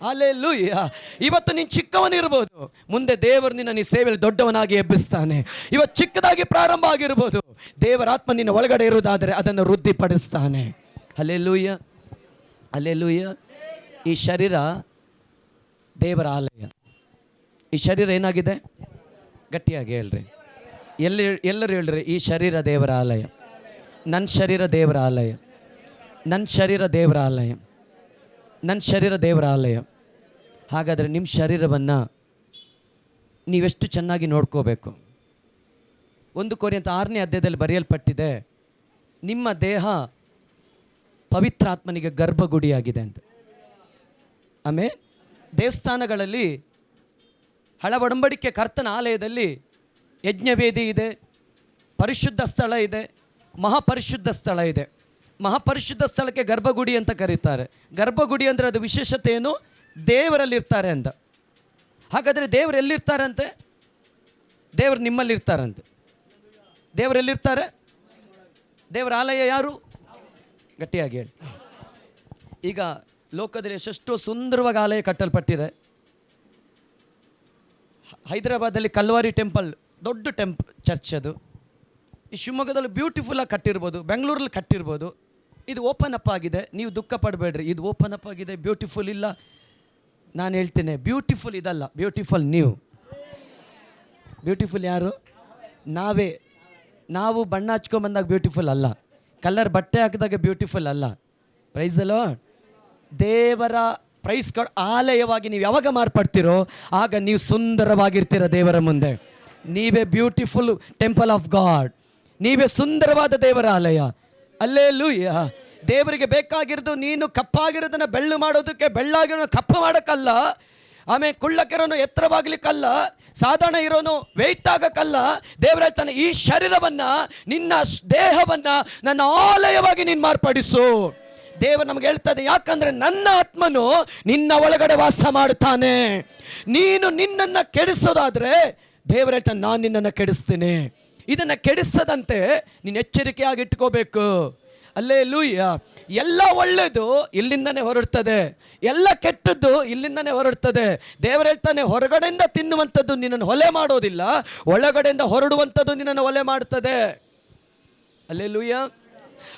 ಹಲ್ಲೆಲೂಯಾ. ಇವತ್ತು ನೀನು ಚಿಕ್ಕವನಿರ್ಬೋದು, ಮುಂದೆ ದೇವರು ನಿನ್ನ ಸೇವೆಯಲ್ಲಿ ದೊಡ್ಡವನಾಗಿ ಎಬ್ಬಿಸ್ತಾನೆ. ಇವತ್ತು ಚಿಕ್ಕದಾಗಿ ಪ್ರಾರಂಭ ಆಗಿರ್ಬೋದು, ದೇವರ ಆತ್ಮ ನಿನ್ನ ಒಳಗಡೆ ಇರುವುದಾದರೆ ಅದನ್ನು ವೃದ್ಧಿಪಡಿಸ್ತಾನೆ. Hallelujah, hallelujah. ಈ ಶರೀರ ದೇವರ ಆಲಯ. ಈ ಶರೀರ ಏನಾಗಿದೆ? ಗಟ್ಟಿಯಾಗಿ ಹೇಳ್ರಿ, ಎಲ್ಲರೂ ಹೇಳ್ರಿ, ಈ ಶರೀರ ದೇವರ ಆಲಯ. ನನ್ನ ಶರೀರ ದೇವರ ಆಲಯ, ನನ್ನ ಶರೀರ ದೇವರ ಆಲಯ, ನನ್ನ ಶರೀರ ದೇವರ ಆಲಯ. ಹಾಗಾದರೆ ನಿಮ್ಮ ಶರೀರವನ್ನು ನೀವೆಷ್ಟು ಚೆನ್ನಾಗಿ ನೋಡ್ಕೋಬೇಕು. 1 ಕೊರಿಂಥ 6ನೇ ಅಧ್ಯಾಯದಲ್ಲಿ ಬರೆಯಲ್ಪಟ್ಟಿದೆ, ನಿಮ್ಮ ದೇಹ ಪವಿತ್ರಾತ್ಮನಿಗೆ ಗರ್ಭಗುಡಿಯಾಗಿದೆ ಅಂತ. ಆಮೇಲೆ ದೇವಸ್ಥಾನಗಳಲ್ಲಿ, ಹಳ ಒಡಂಬಡಿಕೆ ಕರ್ತನ ಆಲಯದಲ್ಲಿ ಯಜ್ಞವೇದಿ ಇದೆ, ಪರಿಶುದ್ಧ ಸ್ಥಳ ಇದೆ, ಮಹಾಪರಿಶುದ್ಧ ಸ್ಥಳ ಇದೆ. ಮಹಾಪರಿಶುದ್ಧ ಸ್ಥಳಕ್ಕೆ ಗರ್ಭಗುಡಿ ಅಂತ ಕರೀತಾರೆ. ಗರ್ಭಗುಡಿ ಅಂದರೆ ಅದು ವಿಶೇಷತೆ ಏನು? ದೇವರಲ್ಲಿರ್ತಾರೆ ಅಂತ. ಹಾಗಾದರೆ ದೇವರು ಎಲ್ಲಿರ್ತಾರಂತೆ? ದೇವರು ನಿಮ್ಮಲ್ಲಿರ್ತಾರಂತೆ. ದೇವರೆಲ್ಲಿರ್ತಾರೆ? ದೇವರ ಆಲಯ ಯಾರು? ಗಟ್ಟಿಯಾಗಿ ಹೇಳಿ. ಈಗ ಲೋಕದಲ್ಲಿ ಎಷ್ಟೆಷ್ಟೋ ಸುಂದರವಾಗಿ ಆಲಯ ಕಟ್ಟಲ್ಪಟ್ಟಿದೆ. ಹೈದರಾಬಾದಲ್ಲಿ ಕಲ್ವಾರಿ ಟೆಂಪಲ್, ದೊಡ್ಡ ಚರ್ಚ್ ಅದು. ಈ ಶಿವಮೊಗ್ಗದಲ್ಲಿ ಬ್ಯೂಟಿಫುಲ್ಲಾಗಿ ಕಟ್ಟಿರ್ಬೋದು, ಬೆಂಗಳೂರಲ್ಲಿ ಕಟ್ಟಿರ್ಬೋದು. ಇದು ಓಪನ್ ಅಪ್ ಆಗಿದೆ, ನೀವು ದುಃಖ ಪಡಬೇಡ್ರಿ. ಇದು ಓಪನ್ ಅಪ್ ಆಗಿದೆ, ಬ್ಯೂಟಿಫುಲ್ ಇಲ್ಲ. ನಾನು ಹೇಳ್ತೇನೆ, ಬ್ಯೂಟಿಫುಲ್ ಇದಲ್ಲ, ಬ್ಯೂಟಿಫುಲ್ ನೀವು. ಬ್ಯೂಟಿಫುಲ್ ಯಾರು? ನಾವೇ. ನಾವು ಬಣ್ಣ ಹಚ್ಕೊಂಬಂದಾಗ ಬ್ಯೂಟಿಫುಲ್ ಅಲ್ಲ, ಕಲರ್ ಬಟ್ಟೆ ಹಾಕಿದಾಗ ಬ್ಯೂಟಿಫುಲ್ ಅಲ್ಲ. Price the lord. ದೇವರ ಪ್ರೈಸ್ಗಳು ಆಲಯವಾಗಿ ನೀವು ಯಾವಾಗ ಮಾರ್ಪಡ್ತೀರೋ ಆಗ ನೀವು ಸುಂದರವಾಗಿರ್ತೀರ ದೇವರ ಮುಂದೆ. ನೀವೇ ಬ್ಯೂಟಿಫುಲ್ ಟೆಂಪಲ್ ಆಫ್ ಗಾಡ್, ನೀವೇ ಸುಂದರವಾದ ದೇವರ ಆಲಯ. ಹಲ್ಲೆಲೂಯಾ. ದೇವರಿಗೆ ಬೇಕಾಗಿರೋದು ನೀನು ಕಪ್ಪಾಗಿರೋದನ್ನು ಬೆಳ್ಳು ಮಾಡೋದಕ್ಕೆ, ಬೆಳ್ಳಾಗಿರೋನು ಕಪ್ಪು ಮಾಡೋಕ್ಕಲ್ಲ. ಆಮೇಲೆ ಕುಳ್ಳಕ್ಕಿರೋನು ಎತ್ತರವಾಗ್ಲಿಕ್ಕಲ್ಲ, ಸಾಧಾರಣ ಇರೋನು ವೆಯ್ಟ್ ಆಗಕ್ಕಲ್ಲ. ದೇವರು ಹೇಳ್ತಾನೆ, ಈ ಶರೀರವನ್ನು, ನಿನ್ನ ದೇಹವನ್ನು ನನ್ನ ಆಲಯವಾಗಿ ನೀನು ಮಾರ್ಪಡಿಸು. ದೇವರು ನಮ್ಗೆ ಹೇಳ್ತದೆ, ಯಾಕಂದ್ರೆ ನನ್ನ ಆತ್ಮನು ನಿನ್ನ ಒಳಗಡೆ ವಾಸ ಮಾಡುತ್ತಾನೆ. ನೀನು ನಿನ್ನನ್ನು ಕೆಡಿಸೋದಾದ್ರೆ ದೇವರು ಹೇಳ್ತಾನೆ, ನಾನು ನಿನ್ನನ್ನು ಕೆಡಿಸ್ತೀನಿ. ಇದನ್ನು ಕೆಡಿಸದಂತೆ ನೀನು ಎಚ್ಚರಿಕೆಯಾಗಿ ಇಟ್ಕೋಬೇಕು. ಹಲ್ಲೆಲೂಯಾ. ಎಲ್ಲ ಒಳ್ಳೆಯದು ಇಲ್ಲಿಂದನೇ ಹೊರಡ್ತದೆ, ಎಲ್ಲ ಕೆಟ್ಟದ್ದು ಇಲ್ಲಿಂದನೇ ಹೊರಡ್ತದೆ. ದೇವರು ಹೇಳ್ತಾನೆ, ಹೊರಗಡೆಯಿಂದ ತಿನ್ನುವಂಥದ್ದು ನಿನ್ನನ್ನು ಹೊಲೆ ಮಾಡೋದಿಲ್ಲ, ಒಳಗಡೆಯಿಂದ ಹೊರಡುವಂಥದ್ದು ನಿನ್ನನ್ನು ಹೊಲೆ ಮಾಡ್ತದೆ. ಹಲ್ಲೆಲೂಯಾ.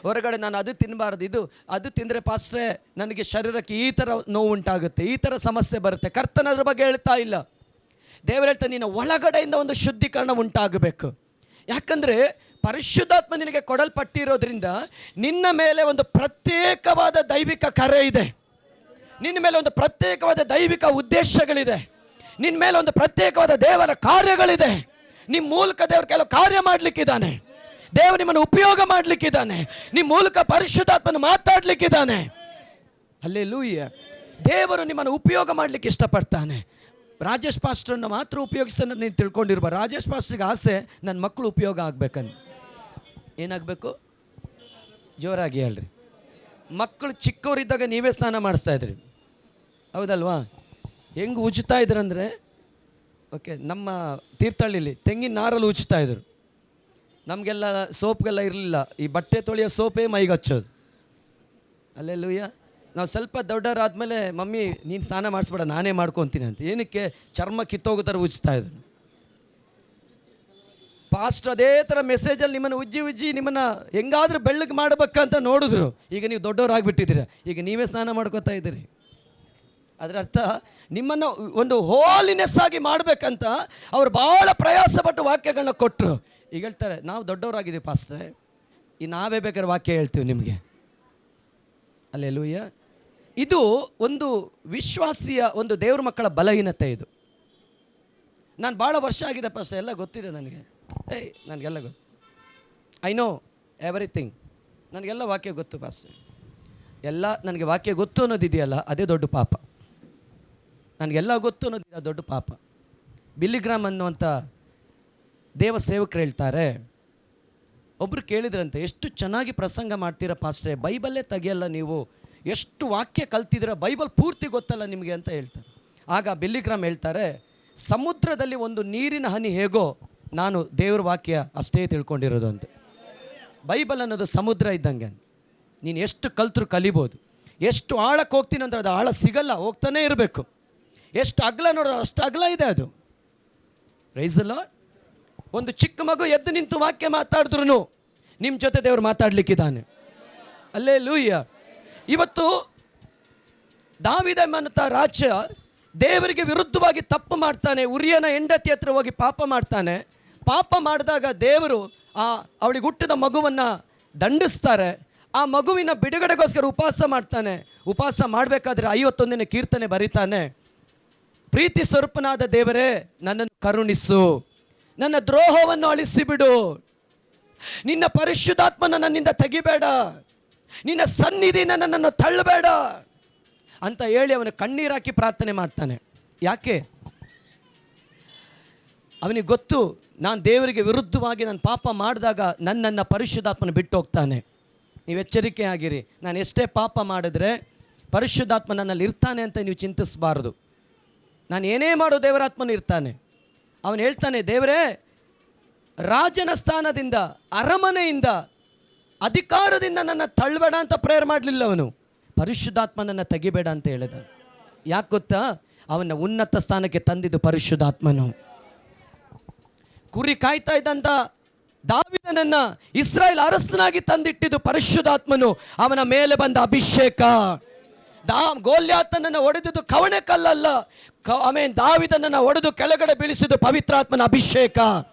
ಹೊರಗಡೆ ನಾನು ಅದು ತಿನ್ನಬಾರ್ದು, ಅದು ತಿಂದರೆ ಪಾಸ್ಟ್ರೆ ನನಗೆ ಶರೀರಕ್ಕೆ ಈ ಥರ ನೋವು ಉಂಟಾಗುತ್ತೆ, ಈ ಥರ ಸಮಸ್ಯೆ ಬರುತ್ತೆ. ಕರ್ತನ ಅದ್ರ ಬಗ್ಗೆ ಹೇಳ್ತಾ ಇಲ್ಲ. ದೇವರು ಹೇಳ್ತಾನೆ, ನಿನ್ನ ಒಳಗಡೆಯಿಂದ ಒಂದು ಶುದ್ಧೀಕರಣ ಉಂಟಾಗಬೇಕು. ಯಾಕಂದರೆ ಪರಿಶುದ್ಧಾತ್ಮ ನಿನಗೆ ಕೊಡಲ್ಪಟ್ಟಿರೋದ್ರಿಂದ ನಿನ್ನ ಮೇಲೆ ಒಂದು ಪ್ರತ್ಯೇಕವಾದ ದೈವಿಕ ಕರೆ ಇದೆ, ನಿನ್ನ ಮೇಲೆ ಒಂದು ಪ್ರತ್ಯೇಕವಾದ ದೈವಿಕ ಉದ್ದೇಶಗಳಿದೆ, ನಿನ್ನ ಮೇಲೆ ಒಂದು ಪ್ರತ್ಯೇಕವಾದ ದೇವರ ಕಾರ್ಯಗಳಿದೆ. ನಿಮ್ಮ ಮೂಲಕ ದೇವರು ಕೆಲವು ಕಾರ್ಯ ಮಾಡಲಿಕ್ಕಿದ್ದಾನೆ, ದೇವರು ನಿಮ್ಮನ್ನು ಉಪಯೋಗ ಮಾಡಲಿಕ್ಕಿದ್ದಾನೆ, ನಿಮ್ಮ ಮೂಲಕ ಪರಿಶುದ್ಧಾತ್ಮನ ಮಾತಾಡಲಿಕ್ಕಿದ್ದಾನೆ. ಹಲ್ಲೆಲೂಯಾ. ದೇವರು ನಿಮ್ಮನ್ನು ಉಪಯೋಗ ಮಾಡಲಿಕ್ಕೆ ಇಷ್ಟಪಡ್ತಾನೆ. ರಾಜೇಶ್ ಪಾಸ್ಟ್ರನ್ನು ಮಾತ್ರ ಉಪಯೋಗಿಸೋದು ನೀನು ತಿಳ್ಕೊಂಡಿರ್ಬ. ರಾಜೇಶ್ ಪಾಸ್ಟ್ರಿಗೆ ಆಸೆ ನನ್ನ ಮಕ್ಕಳು ಉಪಯೋಗ ಆಗ್ಬೇಕಂತ. ಏನಾಗಬೇಕು? ಜೋರಾಗಿ ಹೇಳ್ರಿ. ಮಕ್ಕಳು ಚಿಕ್ಕವರಿದ್ದಾಗ ನೀವೇ ಸ್ನಾನ ಮಾಡಿಸ್ತಾ ಇದ್ರಿ, ಹೌದಲ್ವಾ? ಹೆಂಗೆ ಉಜ್ತಾ ಇದ್ರಂದರೆ, ಓಕೆ, ನಮ್ಮ ತೀರ್ಥಹಳ್ಳಿಲಿ ತೆಂಗಿನ ನಾರಲ್ಲಿ ಉಜ್ತಾ ಇದ್ರು. ನಮಗೆಲ್ಲ ಸೋಪ್ಗೆಲ್ಲ ಇರಲಿಲ್ಲ, ಈ ಬಟ್ಟೆ ತೊಳೆಯೋ ಸೋಪೇ ಮೈಗೆ ಹಚ್ಚೋದು. ಅಲ್ಲೆಲ್ಲೂಯ್ಯ. ನಾವು ಸ್ವಲ್ಪ ದೊಡ್ಡವರಾದ್ಮೇಲೆ ಮಮ್ಮಿ ನೀನು ಸ್ನಾನ ಮಾಡಿಸ್ಬೇಡ ನಾನೇ ಮಾಡ್ಕೊತೀನಿ ಅಂತ. ಏನಕ್ಕೆ? ಚರ್ಮ ಕಿತ್ತೋಗೋ ಥರ ಉಜ್ತಾ ಇದ್ರು. ಪಾಸ್ಟ್ ಅದೇ ಥರ ಮೆಸೇಜಲ್ಲಿ ನಿಮ್ಮನ್ನು ಉಜ್ಜಿ ನಿಮ್ಮನ್ನು ಹೆಂಗಾದ್ರೂ ಬೆಳ್ಳಗೆ ಮಾಡಬೇಕಂತ ನೋಡಿದ್ರು. ಈಗ ನೀವು ದೊಡ್ಡವರಾಗಿಬಿಟ್ಟಿದ್ದೀರ, ಈಗ ನೀವೇ ಸ್ನಾನ ಮಾಡ್ಕೋತಾ ಇದ್ದೀರಿ. ಅದರ ಅರ್ಥ ನಿಮ್ಮನ್ನು ಒಂದು ಹೋಲಿನೆಸ್ ಆಗಿ ಮಾಡಬೇಕಂತ ಅವ್ರು ಭಾಳ ಪ್ರಯಾಸಪಟ್ಟು ವಾಕ್ಯಗಳನ್ನ ಕೊಟ್ಟರು. ಈಗ ಹೇಳ್ತಾರೆ ನಾವು ದೊಡ್ಡವರಾಗಿದ್ದೀವಿ ಪಾಸ್ಟ್ರೆ, ಈ ನಾವೇ ಬೇಕಾದ್ರೆ ವಾಕ್ಯ ಹೇಳ್ತೀವಿ ನಿಮಗೆ. ಅಲ್ಲೆಲ್ಲೂಯ್ಯ. ಇದು ಒಂದು ವಿಶ್ವಾಸಿಯ ಒಂದು ದೇವ್ರ ಮಕ್ಕಳ ಬಲಹೀನತೆ. ಇದು ನಾನು ಭಾಳ ವರ್ಷ ಆಗಿದೆ ಪಾಸ್ಟ್ರೆ, ಎಲ್ಲ ಗೊತ್ತಿದೆ ನನಗೆ. ನನಗೆಲ್ಲ ಗೊತ್ತು, ಐ ನೋ ಎವ್ರಿಥಿಂಗ್. ನನಗೆಲ್ಲ ವಾಕ್ಯ ಗೊತ್ತು ಪಾಸ್ಟ್ರೆ. ಎಲ್ಲ ನನಗೆ ವಾಕ್ಯ ಗೊತ್ತು ಅನ್ನೋದಿದೆಯಲ್ಲ, ಅದೇ ದೊಡ್ಡ ಪಾಪ. ನನಗೆಲ್ಲ ಗೊತ್ತು ಅನ್ನೋದಿದೆ, ದೊಡ್ಡ ಪಾಪ. ಬಿಲ್ಲಿಗ್ರಾಮ್ ಅನ್ನುವಂಥ ದೇವ ಸೇವಕರು ಹೇಳ್ತಾರೆ, ಒಬ್ಬರು ಕೇಳಿದ್ರಂತೆ, ಎಷ್ಟು ಚೆನ್ನಾಗಿ ಪ್ರಸಂಗ ಮಾಡ್ತೀರಾ ಪಾಸ್ಟ್ರೆ, ಬೈಬಲ್ಲೇ ತೆಗಿಯಲ್ಲ ನೀವು, ಎಷ್ಟು ವಾಕ್ಯ ಕಲ್ತಿದ್ದೀರ, ಬೈಬಲ್ ಪೂರ್ತಿ ಗೊತ್ತಲ್ಲ ನಿಮಗೆ ಅಂತ ಹೇಳ್ತಾರೆ. ಆಗ ಬಿಲ್ಲಿಗ್ರಾಮ್ ಹೇಳ್ತಾರೆ, ಸಮುದ್ರದಲ್ಲಿ ಒಂದು ನೀರಿನ ಹನಿ ಹೇಗೋ ನಾನು ದೇವ್ರ ವಾಕ್ಯ ಅಷ್ಟೇ ತಿಳ್ಕೊಂಡಿರೋದು ಅಂತ. ಬೈಬಲ್ ಅನ್ನೋದು ಸಮುದ್ರ ಇದ್ದಂಗೆ, ನೀನು ಎಷ್ಟು ಕಲ್ತರೂ ಕಲಿಬೋದು. ಎಷ್ಟು ಆಳಕ್ಕೆ ಹೋಗ್ತೀನಿ ಅಂದ್ರೆ ಅದು ಆಳ ಸಿಗಲ್ಲ, ಹೋಗ್ತಾನೆ ಇರಬೇಕು. ಎಷ್ಟು ಅಗಲ ನೋಡೋದು ಅಷ್ಟು ಅಗಲ ಇದೆ ಅದು. Praise the Lord. ಒಂದು ಚಿಕ್ಕ ಮಗು ಎದ್ದು ನಿಂತು ವಾಕ್ಯ ಮಾತಾಡಿದ್ರು ನಿಮ್ಮ ಜೊತೆ ದೇವರು ಮಾತಾಡಲಿಕ್ಕಿದ್ದಾನೆ. ಹಲ್ಲೆಲೂಯಾ. ಇವತ್ತು ದಾವೀದ ಅನ್ನುವಂಥ ರಾಜ ದೇವರಿಗೆ ವಿರುದ್ಧವಾಗಿ ತಪ್ಪು ಮಾಡ್ತಾನೆ. ಉರಿಯನ ಹೆಂಡತಿ ಹತ್ರ ಹೋಗಿ ಪಾಪ ಮಾಡ್ತಾನೆ. ಪಾಪ ಮಾಡಿದಾಗ ದೇವರು ಅವಳಿಗೆ ಹುಟ್ಟಿದ ಮಗುವನ್ನು ದಂಡಿಸ್ತಾರೆ. ಆ ಮಗುವಿನ ಬಿಡುಗಡೆಗೋಸ್ಕರ ಉಪವಾಸ ಮಾಡ್ತಾನೆ. ಉಪವಾಸ ಮಾಡಬೇಕಾದ್ರೆ 51ನೇ ಕೀರ್ತನೆ ಬರೀತಾನೆ, ಪ್ರೀತಿ ಸ್ವರೂಪನಾದ ದೇವರೇ ನನ್ನನ್ನು ಕರುಣಿಸು, ನನ್ನ ದ್ರೋಹವನ್ನು ಅಳಿಸಿಬಿಡು, ನಿನ್ನ ಪರಿಶುದ್ಧಾತ್ಮನ ನನ್ನಿಂದ ತೆಗಿಬೇಡ, ನಿನ್ನ ಸನ್ನಿಧಿನ ನನ್ನನ್ನು ತಳ್ಳಬೇಡ ಅಂತ ಹೇಳಿ ಅವನು ಕಣ್ಣೀರಾಕಿ ಪ್ರಾರ್ಥನೆ ಮಾಡ್ತಾನೆ. ಯಾಕೆ? ಅವನಿಗೆ ಗೊತ್ತು, ನಾನು ದೇವರಿಗೆ ವಿರುದ್ಧವಾಗಿ ನಾನು ಪಾಪ ಮಾಡಿದಾಗ ನನ್ನನ್ನು ಪರಿಶುದ್ಧಾತ್ಮನ ಬಿಟ್ಟು ಹೋಗ್ತಾನೆ. ನೀವು ಎಚ್ಚರಿಕೆ ಆಗಿರಿ. ನಾನು ಎಷ್ಟೇ ಪಾಪ ಮಾಡಿದ್ರೆ ಪರಿಶುದ್ಧಾತ್ಮ ನನ್ನಲ್ಲಿ ಇರ್ತಾನೆ ಅಂತ ನೀವು ಚಿಂತಿಸಬಾರ್ದು. ನಾನು ಏನೇ ಮಾಡೋ ದೇವರಾತ್ಮನ ಇರ್ತಾನೆ. ಅವನು ಹೇಳ್ತಾನೆ, ದೇವರೇ ರಾಜನ ಸ್ಥಾನದಿಂದ, ಅರಮನೆಯಿಂದ, ಅಧಿಕಾರದಿಂದ ನನ್ನ ತಳ್ಳಬೇಡ ಅಂತ ಪ್ರೇಯರ್ ಮಾಡಲಿಲ್ಲ ಅವನು. ಪರಿಶುದ್ಧಾತ್ಮನನ್ನು ತೆಗಿಬೇಡ ಅಂತ ಹೇಳಿದ. ಯಾಕೆ ಗೊತ್ತಾ? ಅವನ ಉನ್ನತ ಸ್ಥಾನಕ್ಕೆ ತಂದಿದ್ದು ಪರಿಶುದ್ಧಾತ್ಮನು. ಕುರಿ ಕಾಯ್ತಾ ಇದ್ದಂಥ ದಾವೀದನನ್ನ ಇಸ್ರಾಯೇಲ್ ಅರಸನಾಗಿ ತಂದಿಟ್ಟಿದ್ದು ಪರಿಶುದ್ಧಾತ್ಮನು. ಅವನ ಮೇಲೆ ಬಂದ ಅಭಿಷೇಕ. ಗೋಲ್ಯಾತನನ್ನು ಹೊಡೆದಿದ್ದು ಕವಣೆ ಕಲ್ಲಲ್ಲ, ಆಮೇಲೆ ದಾವೀದನನ್ನು ಹೊಡೆದು ಕೆಳಗಡೆ ಬೀಳಿಸಿದ್ದು ಪವಿತ್ರಾತ್ಮನ ಅಭಿಷೇಕ.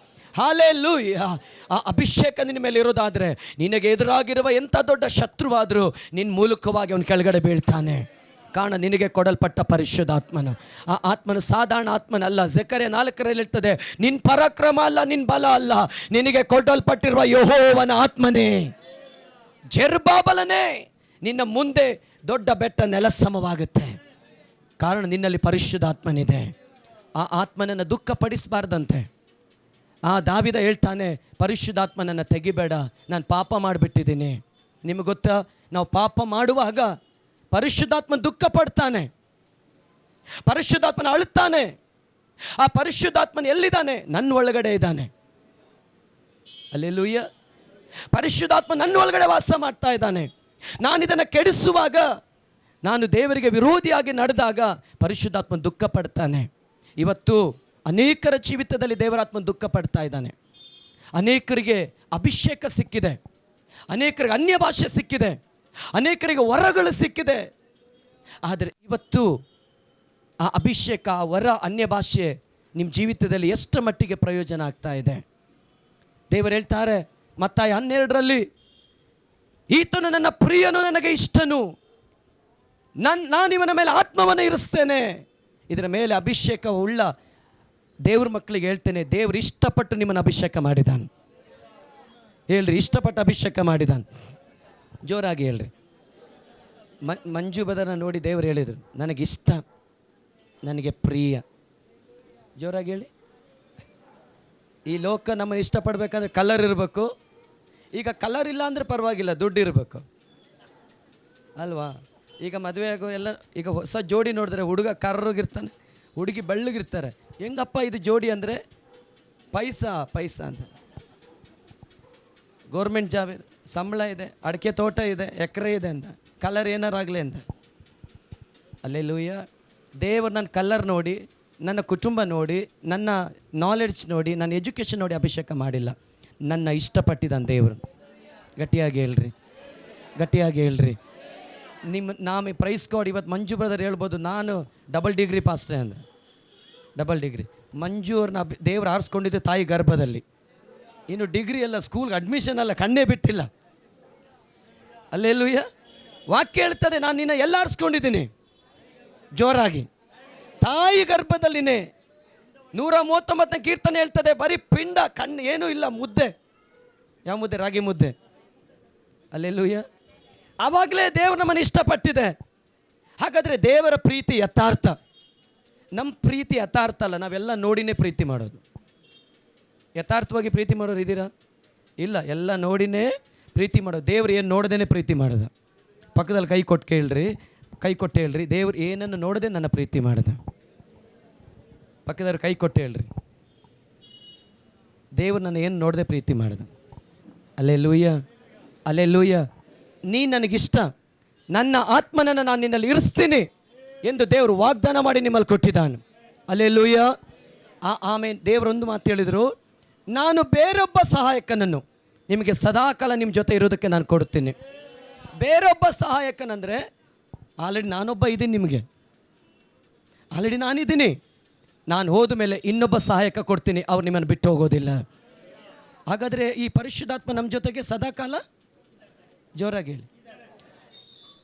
ಹಲ್ಲೆಲೂಯಾ. ಆ ಅಭಿಷೇಕ ನಿನ್ನ ಮೇಲೆ ಇರೋದಾದರೆ ನಿನಗೆ ಎದುರಾಗಿರುವ ಎಂಥ ದೊಡ್ಡ ಶತ್ರುವಾದರೂ ನಿನ್ನ ಮೂಲಕವಾಗಿ ಅವನು ಕೆಳಗಡೆ ಬೀಳ್ತಾನೆ. ಕಾರಣ ನಿನಗೆ ಕೊಡಲ್ಪಟ್ಟ ಪರಿಶುದ್ಧಾತ್ಮನು. ಆ ಆತ್ಮನು ಸಾಧಾರಣ ಆತ್ಮನಲ್ಲ. ಜೆಕರ್ಯ 4 ಇರ್ತದೆ, ನಿನ್ನ ಪರಾಕ್ರಮ ಅಲ್ಲ, ನಿನ್ನ ಬಲ ಅಲ್ಲ, ನಿನಗೆ ಕೊಡಲ್ಪಟ್ಟಿರುವ ಯೆಹೋವನ ಆತ್ಮನೇ. ಜೆರುಬ್ಬಾಬೆಲನೇ, ನಿನ್ನ ಮುಂದೆ ದೊಡ್ಡ ಬೆಟ್ಟ ನೆಲಸಮವಾಗುತ್ತೆ. ಕಾರಣ ನಿನ್ನಲ್ಲಿ ಪರಿಶುದ್ಧಾತ್ಮನಿದೆ. ಆ ಆತ್ಮನನ್ನು ದುಃಖಪಡಿಸಬಾರ್ದಂತೆ. ಆ ದಾವೀದ ಹೇಳ್ತಾನೆ, ಪರಿಶುದ್ಧಾತ್ಮನನ್ನು ತೆಗಿಬೇಡ, ನಾನು ಪಾಪ ಮಾಡಿಬಿಟ್ಟಿದ್ದೀನಿ. ನಿಮಗೆ ಗೊತ್ತಾ, ನಾವು ಪಾಪ ಮಾಡುವಾಗ ಪರಿಶುದ್ಧಾತ್ಮ ದುಃಖ ಪಡ್ತಾನೆ, ಪರಿಶುದ್ಧಾತ್ಮನ ಅಳುತ್ತಾನೆ. ಆ ಪರಿಶುದ್ಧಾತ್ಮನ ಎಲ್ಲಿದ್ದಾನೆ? ನನ್ನ ಒಳಗಡೆ ಇದ್ದಾನೆ. ಹಲ್ಲೆಲೂಯಾ. ಪರಿಶುದ್ಧಾತ್ಮ ನನ್ನ ಒಳಗಡೆ ವಾಸ ಮಾಡ್ತಾ ಇದ್ದಾನೆ. ನಾನಿದನ್ನು ಕೆಡಿಸುವಾಗ, ನಾನು ದೇವರಿಗೆ ವಿರೋಧಿಯಾಗಿ ನಡೆದಾಗ ಪರಿಶುದ್ಧಾತ್ಮ ದುಃಖ ಪಡ್ತಾನೆ. ಇವತ್ತು ಅನೇಕರ ಜೀವಿತದಲ್ಲಿ ದೇವರಾತ್ಮ ದುಃಖ ಪಡ್ತಾ ಇದ್ದಾನೆ. ಅನೇಕರಿಗೆ ಅಭಿಷೇಕ ಸಿಕ್ಕಿದೆ, ಅನೇಕರಿಗೆ ಅನ್ಯ ಭಾಷೆ ಸಿಕ್ಕಿದೆ, ಅನೇಕರಿಗೆ ವರಗಳು ಸಿಕ್ಕಿದೆ. ಆದರೆ ಇವತ್ತು ಆ ಅಭಿಷೇಕ, ಆ ವರ, ಅನ್ಯ ಭಾಷೆ ನಿಮ್ಮ ಜೀವಿತದಲ್ಲಿ ಎಷ್ಟು ಮಟ್ಟಿಗೆ ಪ್ರಯೋಜನ ಆಗ್ತಾ ಇದೆ? ದೇವರು ಹೇಳ್ತಾರೆ ಮತ್ತಾಯ 12ರಲ್ಲಿ, ಈತನು ನನ್ನ ಪ್ರಿಯನು, ನನಗೆ ಇಷ್ಟನು, ನಾನಿವನ ಮೇಲೆ ಆತ್ಮವನ್ನು ಇರಿಸ್ತೇನೆ. ಇದರ ಮೇಲೆ ಅಭಿಷೇಕ ಉಳ್ಳ ದೇವ್ರ ಮಕ್ಕಳಿಗೆ ಹೇಳ್ತೇನೆ, ದೇವರು ಇಷ್ಟಪಟ್ಟು ನಿಮ್ಮನ್ನು ಅಭಿಷೇಕ ಮಾಡಿದಾನೆ. ಹೇಳ್ರಿ, ಇಷ್ಟಪಟ್ಟು ಅಭಿಷೇಕ ಮಾಡಿದಾನೆ. ಜೋರಾಗಿ ಹೇಳ್ರಿ. ಮಂಜು ಬದನ ನೋಡಿ ದೇವರು ಹೇಳಿದರು, ನನಗಿಷ್ಟ, ನನಗೆ ಪ್ರಿಯ. ಜೋರಾಗಿ ಹೇಳಿ. ಈ ಲೋಕ ನಮ್ಮನ್ನು ಇಷ್ಟಪಡಬೇಕಂದ್ರೆ ಕಲರ್ ಇರಬೇಕು. ಈಗ ಕಲರ್ ಇಲ್ಲ ಅಂದರೆ ಪರವಾಗಿಲ್ಲ, ದುಡ್ಡು ಇರಬೇಕು ಅಲ್ವಾ? ಈಗ ಮದುವೆ ಆಗೋ ಎಲ್ಲ ಈಗ ಹೊಸ ಜೋಡಿ ನೋಡಿದ್ರೆ ಹುಡುಗ ಕರ್ರಗಿರ್ತಾನೆ, ಹುಡುಗಿ ಬೆಳ್ಳಗಿರ್ತಾರೆ. ಹೆಂಗಪ್ಪ ಇದು ಜೋಡಿ ಅಂದರೆ ಪೈಸಾ ಅಂತ. ಗೌರ್ಮೆಂಟ್ ಜಾಬ್ ಇದೆ, ಸಂಬಳ ಇದೆ, ಅಡಿಕೆ ತೋಟ ಇದೆ, ಎಕರೆ ಇದೆ ಅಂತ, ಕಲರ್ ಏನಾರಾಗಲಿ ಅಂತ. ಅಲ್ಲೆಲ್ಲೂಯ್ಯ. ದೇವರು ನನ್ನ ಕಲರ್ ನೋಡಿ, ನನ್ನ ಕುಟುಂಬ ನೋಡಿ, ನನ್ನ ನಾಲೆಡ್ಜ್ ನೋಡಿ, ನನ್ನ ಎಜುಕೇಷನ್ ನೋಡಿ ಅಭಿಷೇಕ ಮಾಡಿಲ್ಲ. ನನ್ನ ಇಷ್ಟಪಟ್ಟಿದ್ದಾನೆ ದೇವರು. ಗಟ್ಟಿಯಾಗಿ ಹೇಳ್ರಿ, ಗಟ್ಟಿಯಾಗಿ ಹೇಳ್ರಿ. ನಾಮಿ ಪ್ರೈಸ್ ಗಾಡ್. ಇವತ್ತು ಮಂಜು ಬ್ರದರ್ ಹೇಳ್ಬೋದು, ನಾನು ಡಬಲ್ ಡಿಗ್ರಿ ಪಾಸ್ಟೇ ಅಂದೆ. Double degree. ಮಂಜು ಅವ್ರನ್ನ ದೇವರು ಆರಿಸ್ಕೊಂಡಿದ್ದು ತಾಯಿ ಗರ್ಭದಲ್ಲಿ. ಇನ್ನು ಡಿಗ್ರಿ ಎಲ್ಲ, ಸ್ಕೂಲ್ಗೆ ಅಡ್ಮಿಷನ್ ಎಲ್ಲ ಕಣ್ಣೇ ಬಿಟ್ಟಿಲ್ಲ. ಅಲ್ಲೆಲ್ಲೂಯ್ಯ. ವಾಕ್ಯ ಹೇಳ್ತದೆ, ನಾನು ನಿನ್ನ ಎಲ್ಲ ಆರಿಸ್ಕೊಂಡಿದ್ದೀನಿ. ಜೋರಾಗಿ ತಾಯಿ ಗರ್ಭದಲ್ಲಿನೇ 139ನೇ ಕೀರ್ತನೆ ಹೇಳ್ತದೆ, ಬರೀ ಪಿಂಡ, ಕಣ್ಣು ಏನೂ ಇಲ್ಲ, ಮುದ್ದೆ. ಯಾವ ಮುದ್ದೆ? ರಾಗಿ ಮುದ್ದೆ. ಅಲ್ಲೆಲ್ಲೂಯ್ಯ. ಆವಾಗಲೇ ದೇವರು ನಮ್ಮನ್ನು ಇಷ್ಟಪಟ್ಟಿದೆ. ಹಾಗಾದರೆ ದೇವರ ಪ್ರೀತಿ ಯಥಾರ್ಥ. ನಮ್ಮ ಪ್ರೀತಿ ಯಥಾರ್ಥ ಅಲ್ಲ, ನಾವೆಲ್ಲ ನೋಡಿನೇ ಪ್ರೀತಿ ಮಾಡೋದು. ಯಥಾರ್ಥವಾಗಿ ಪ್ರೀತಿ ಮಾಡೋರು ಇದ್ದೀರಾ? ಇಲ್ಲ, ಎಲ್ಲ ನೋಡಿನೇ ಪ್ರೀತಿ ಮಾಡೋದು. ದೇವ್ರು ಏನು ನೋಡದೇನೆ ಪ್ರೀತಿ ಮಾಡೋದು. ಪಕ್ಕದಲ್ಲಿ ಕೈ ಕೊಟ್ಟು ಹೇಳ್ರಿ, ದೇವ್ರು ಏನನ್ನು ನೋಡದೆ ನನ್ನ ಪ್ರೀತಿ ಮಾಡ್ದ. ಪಕ್ಕದವ್ರು ಕೈ ಕೊಟ್ಟು ಹೇಳ್ರಿ, ದೇವ್ರು ನನ್ನ ಏನು ನೋಡದೆ ಪ್ರೀತಿ ಮಾಡ್ದ. ಅಲ್ಲೆಲ್ಲೂಯ್ಯ. ನೀ ನನಗಿಷ್ಟ, ನನ್ನ ಆತ್ಮನನ್ನು ನಾನು ನಿನ್ನಲ್ಲಿ ಇರಿಸ್ತೀನಿ ಎಂದು ದೇವರು ವಾಗ್ದಾನ ಮಾಡಿ ನಿಮ್ಮಲ್ಲಿ ಕೊಟ್ಟಿದ್ದಾನೆ. ಅಲ್ಲೆಲ್ಲೂಯ್ಯ. ಆಮೇಲೆ ದೇವರೊಂದು ಮಾತು ಹೇಳಿದರು, ನಾನು ಬೇರೊಬ್ಬ ಸಹಾಯಕನನ್ನು ನಿಮಗೆ ಸದಾಕಾಲ ನಿಮ್ಮ ಜೊತೆ ಇರೋದಕ್ಕೆ ನಾನು ಕೊಡುತ್ತೀನಿ. ಬೇರೊಬ್ಬ ಸಹಾಯಕನಂದರೆ ಆಲ್ರೆಡಿ ನಾನೊಬ್ಬ ಇದ್ದೀನಿ, ನಿಮಗೆ ಆಲ್ರೆಡಿ ನಾನಿದ್ದೀನಿ. ನಾನು ಹೋದ ಮೇಲೆ ಇನ್ನೊಬ್ಬ ಸಹಾಯಕ ಕೊಡ್ತೀನಿ, ಅವ್ರು ನಿಮ್ಮನ್ನು ಬಿಟ್ಟು ಹೋಗೋದಿಲ್ಲ. ಹಾಗಾದರೆ ಈ ಪರಿಶುದ್ಧಾತ್ಮ ನಮ್ಮ ಜೊತೆಗೆ ಸದಾಕಾಲ. ಜೋರಾಗಿ ಹೇಳಿ.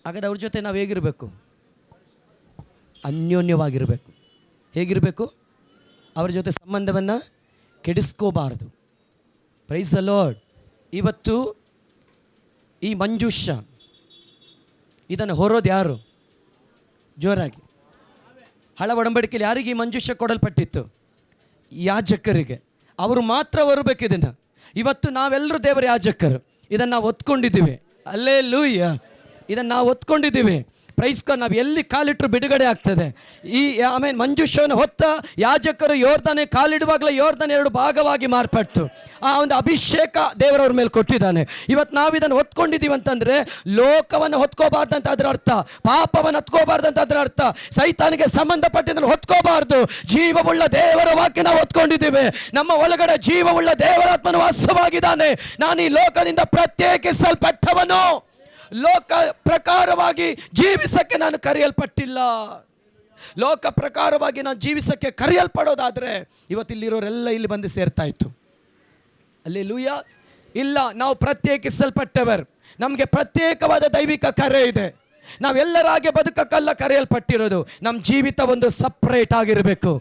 ಹಾಗಾದ್ರೆ ಅವ್ರ ಜೊತೆ ನಾವು ಹೇಗಿರಬೇಕು? ಅನ್ಯೋನ್ಯವಾಗಿರಬೇಕು. ಹೇಗಿರಬೇಕು? ಅವ್ರ ಜೊತೆ ಸಂಬಂಧವನ್ನು ಕೆಡಿಸ್ಕೋಬಾರ್ದು. Price the lord. ಇವತ್ತು ಈ ಮಂಜೂಷ ಇದನ್ನು ಹೊರೋದು ಯಾರು? ಜೋರಾಗಿ. ಹಳ ಒಡಂಬಡಿಕೆಯಲ್ಲಿ ಯಾರಿಗೆ ಈ ಮಂಜೂಷ ಕೊಡಲ್ಪಟ್ಟಿತ್ತು? ಯಾಜಕರಿಗೆ. ಅವರು ಮಾತ್ರ ಹೊರಬೇಕು ಇದನ್ನು. ಇವತ್ತು ನಾವೆಲ್ಲರೂ ದೇವರ ಯಾಜಕರು. ಇದನ್ನು ನಾವು ಹೊತ್ಕೊಂಡಿದ್ದೀವಿ. ಅಲ್ಲೆಲ್ಲೂಯ್ಯ. ಇದನ್ನು ನಾವು ಹೊತ್ಕೊಂಡಿದ್ದೀವಿ. Praise God. ನಾವು ಎಲ್ಲಿ ಕಾಲಿಟ್ಟರು ಬಿಡುಗಡೆ ಆಗ್ತದೆ. ಈ ಆಮೇಲೆ ಮಂಜೂಷವನ್ನು ಹೊತ್ತ ಯಾಜಕರು ಯೋರ್ದಾನೆ ಕಾಲಿಡುವಾಗಲೇ ಯೋರ್ದಾನೆ 2 ಭಾಗವಾಗಿ ಮಾರ್ಪಟ್ಟು ಆ ಒಂದು ಅಭಿಷೇಕ ದೇವರವ್ರ ಮೇಲೆ ಕೊಟ್ಟಿದ್ದಾನೆ. ಇವತ್ತು ನಾವು ಇದನ್ನು ಹೊತ್ಕೊಂಡಿದ್ದೀವಿ ಅಂತಂದರೆ ಲೋಕವನ್ನು ಹೊತ್ಕೋಬಾರ್ದಂತ ಅದರ ಅರ್ಥ, ಪಾಪವನ್ನು ಹೊತ್ಕೋಬಾರ್ದಂತ ಅದರ ಅರ್ಥ, ಸೈತಾನಿಗೆ ಸಂಬಂಧಪಟ್ಟಿದ್ದನ್ನು ಹೊತ್ಕೋಬಾರ್ದು. ಜೀವವುಳ್ಳ ದೇವರ ವಾಕ್ಯ ನಾವು ಹೊತ್ಕೊಂಡಿದ್ದೀವಿ. ನಮ್ಮ ಒಳಗಡೆ ಜೀವವುಳ್ಳ ದೇವರಾತ್ಮನು ವಾಸವಾಗಿದ್ದಾನೆ. ನಾನು ಈ ಲೋಕದಿಂದ ಪ್ರತ್ಯೇಕಿಸಲ್ಪಟ್ಟವನು. ಲೋಕ ಪ್ರಕಾರವಾಗಿ ಜೀವಿಸಕ್ಕೆ ನಾನು ಕರೆಯಲ್ಪಟ್ಟಿಲ್ಲ. ಲೋಕ ಪ್ರಕಾರವಾಗಿ ನಾನು ಜೀವಿಸಕ್ಕೆ ಕರೆಯಲ್ಪಡೋದಾದರೆ ಇವತ್ತಿಲ್ಲಿರೋರೆಲ್ಲ ಇಲ್ಲಿ ಬಂದು ಸೇರ್ತಾ ಇತ್ತು. ಅಲ್ಲೆಲ್ಲೂಯ್ಯ. ಇಲ್ಲ, ನಾವು ಪ್ರತ್ಯೇಕಿಸಲ್ಪಟ್ಟವರು. ನಮಗೆ ಪ್ರತ್ಯೇಕವಾದ ದೈವಿಕ ಕರೆ ಇದೆ. ನಾವೆಲ್ಲರ ಹಾಗೆ ಬದುಕಕ್ಕೆಲ್ಲ ಕರೆಯಲ್ಪಟ್ಟಿರೋದು. ನಮ್ಮ ಜೀವಿತ ಒಂದು ಸಪ್ರೇಟ್ ಆಗಿರಬೇಕು,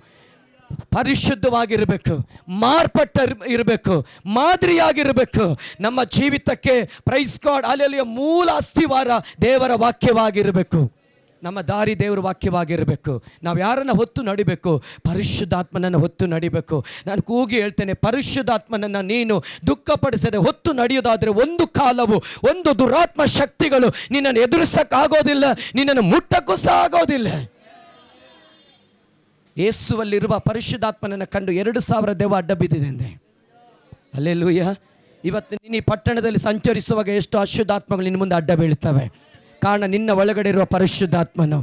ಪರಿಶುದ್ಧವಾಗಿರಬೇಕು, ಮಾರ್ಪಟ್ಟ ಇರಬೇಕು, ಮಾದರಿಯಾಗಿರಬೇಕು. ನಮ್ಮ ಜೀವಿತಕ್ಕೆ ಪ್ರೈಸ್ ಗಾಡ್ ಅಲ್ಲೆಲ್ಲೂಯ್ಯ ಮೂಲ ಅಸ್ಥಿವಾರ ದೇವರ ವಾಕ್ಯವಾಗಿರಬೇಕು. ನಮ್ಮ ದಾರಿ ದೇವರ ವಾಕ್ಯವಾಗಿರಬೇಕು. ನಾವು ಯಾರನ್ನು ಹೊತ್ತು ನಡಿಬೇಕು? ಪರಿಶುದ್ಧಾತ್ಮನನ್ನು ಹೊತ್ತು ನಡಿಬೇಕು. ನಾನು ಕೂಗಿ ಹೇಳ್ತೇನೆ, ಪರಿಶುದ್ಧಾತ್ಮನನ್ನು ನೀನು ದುಃಖಪಡಿಸದೆ ಹೊತ್ತು ನಡೆಯೋದಾದರೆ ಒಂದು ಕಾಲವು, ಒಂದು ದುರಾತ್ಮ ಶಕ್ತಿಗಳು ನಿನ್ನನ್ನು ಎದುರಿಸಕ್ಕಾಗೋದಿಲ್ಲ, ನಿನ್ನನ್ನು ಮುಟ್ಟಕ್ಕೂ ಸಹ ಆಗೋದಿಲ್ಲ. ಯೇಸುವಲ್ಲಿರುವ ಪರಿಶುದ್ಧಾತ್ಮನನ್ನು ಕಂಡು 2000 ದೆವ್ವ ಅಡ್ಡ ಬಿದ್ದಿದೆ. ಅಲ್ಲೆಲ್ಲೂಯ್ಯ. ಇವತ್ತು ನೀನು ಈ ಪಟ್ಟಣದಲ್ಲಿ ಸಂಚರಿಸುವಾಗ ಎಷ್ಟು ಅಶುದ್ಧಾತ್ಮಗಳು ನಿನ್ನ ಮುಂದೆ ಅಡ್ಡ ಬೀಳ್ತವೆ. ಕಾರಣ ನಿನ್ನ ಒಳಗಡೆ ಇರುವ ಪರಿಶುದ್ಧಾತ್ಮನು.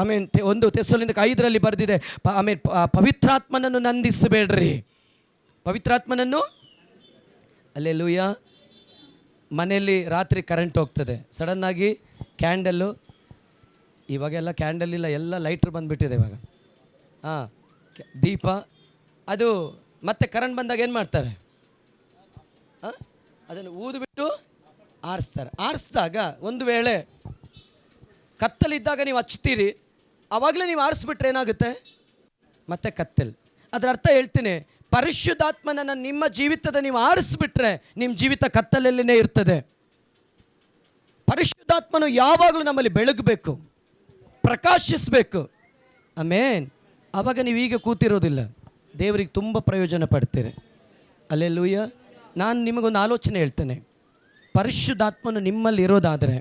ಆಮೇಲೆ 1 ಥೆಸಲೋನಿಕ 5 ಬರೆದಿದೆ, ಆಮೇಲೆ ಪವಿತ್ರಾತ್ಮನನ್ನು ನಂದಿಸಬೇಡ್ರಿ. ಪವಿತ್ರಾತ್ಮನನ್ನು. ಅಲ್ಲೆಲ್ಲೂಯ್ಯ. ಮನೆಯಲ್ಲಿ ರಾತ್ರಿ ಕರೆಂಟ್ ಹೋಗ್ತದೆ, ಸಡನ್ನಾಗಿ ಕ್ಯಾಂಡಲ್ಲು, ಇವಾಗೆಲ್ಲ ಕ್ಯಾಂಡಲ್ ಇಲ್ಲ, ಎಲ್ಲ ಲೈಟ್ರ್ ಬಂದುಬಿಟ್ಟಿದೆ ಇವಾಗ. ದೀಪ ಅದು ಮತ್ತೆ ಕರೆಂಟ್ ಬಂದಾಗ ಏನು ಮಾಡ್ತಾರೆ? ಅದನ್ನು ಊದುಬಿಟ್ಟು ಆರಿಸ್ತಾರೆ. ಆರಿಸಿದಾಗ ಒಂದು ವೇಳೆ ಕತ್ತಲಿದ್ದಾಗ ನೀವು ಹಚ್ತೀರಿ, ಆವಾಗಲೇ ನೀವು ಆರಿಸ್ಬಿಟ್ರೆ ಏನಾಗುತ್ತೆ? ಮತ್ತೆ ಕತ್ತಲು. ಅದರ ಅರ್ಥ ಹೇಳ್ತೀನಿ, ಪರಿಶುದ್ಧಾತ್ಮನನ್ನು ನಿಮ್ಮ ಜೀವಿತದ ನೀವು ಆರಿಸ್ಬಿಟ್ರೆ ನಿಮ್ಮ ಜೀವಿತ ಕತ್ತಲಲ್ಲಿನೇ ಇರ್ತದೆ. ಪರಿಶುದ್ಧ ಪರಿಶುದ್ಧಾತ್ಮನು ಯಾವಾಗಲೂ ನಮ್ಮಲ್ಲಿ ಬೆಳಗಬೇಕು, ಪ್ರಕಾಶಿಸಬೇಕು. ಆಮೇನ್. ಆವಾಗ ನೀವು ಈಗ ಕೂತಿರೋದಿಲ್ಲ, ದೇವರಿಗೆ ತುಂಬ ಪ್ರಯೋಜನ ಪಡ್ತೀರಿ. ಅಲ್ಲೆಲ್ಲೂಯ್ಯ. ನಾನು ನಿಮಗೊಂದು ಆಲೋಚನೆ ಹೇಳ್ತೇನೆ. ಪರಿಶುದ್ಧಾತ್ಮನು ನಿಮ್ಮಲ್ಲಿ ಇರೋದಾದರೆ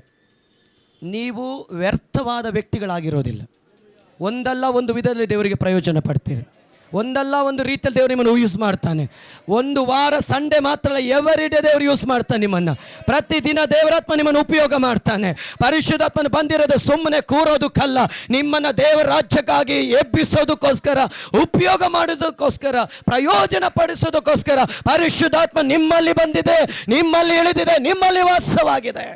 ನೀವು ವ್ಯರ್ಥವಾದ ವ್ಯಕ್ತಿಗಳಾಗಿರೋದಿಲ್ಲ. ಒಂದಲ್ಲ ಒಂದು ವಿಧದಲ್ಲಿ ದೇವರಿಗೆ ಪ್ರಯೋಜನ ಪಡ್ತೀರಿ. ಒಂದಲ್ಲ ಒಂದು ರೀತಿಯಲ್ಲಿ ದೇವರು ನಿಮ್ಮನ್ನು ಯೂಸ್ ಮಾಡ್ತಾನೆ. ಒಂದು ವಾರ ಸಂಡೇ ಮಾತ್ರ ಅಲ್ಲ, ಎವರಿ ಡೇ ದೇವರು ಯೂಸ್ ಮಾಡ್ತಾನೆ ನಿಮ್ಮನ್ನು. ಪ್ರತಿದಿನ ದೇವರಾತ್ಮ ನಿಮ್ಮನ್ನು ಉಪಯೋಗ ಮಾಡ್ತಾನೆ. ಪರಿಶುದ್ಧಾತ್ಮನ ಬಂದಿರೋದು ಸುಮ್ಮನೆ ಕೂರೋದಕ್ಕಲ್ಲ, ನಿಮ್ಮನ್ನು ದೇವರ ರಾಜ್ಯಕ್ಕಾಗಿ ಎಬ್ಬಿಸೋದಕ್ಕೋಸ್ಕರ, ಉಪಯೋಗ ಮಾಡೋದಕ್ಕೋಸ್ಕರ, ಪ್ರಯೋಜನ ಪಡಿಸೋದಕ್ಕೋಸ್ಕರ ಪರಿಶುದ್ಧಾತ್ಮ ನಿಮ್ಮಲ್ಲಿ ಬಂದಿದೆ, ನಿಮ್ಮಲ್ಲಿ ಇಳಿದಿದೆ, ನಿಮ್ಮಲ್ಲಿ ವಾಸವಾಗಿದೆ.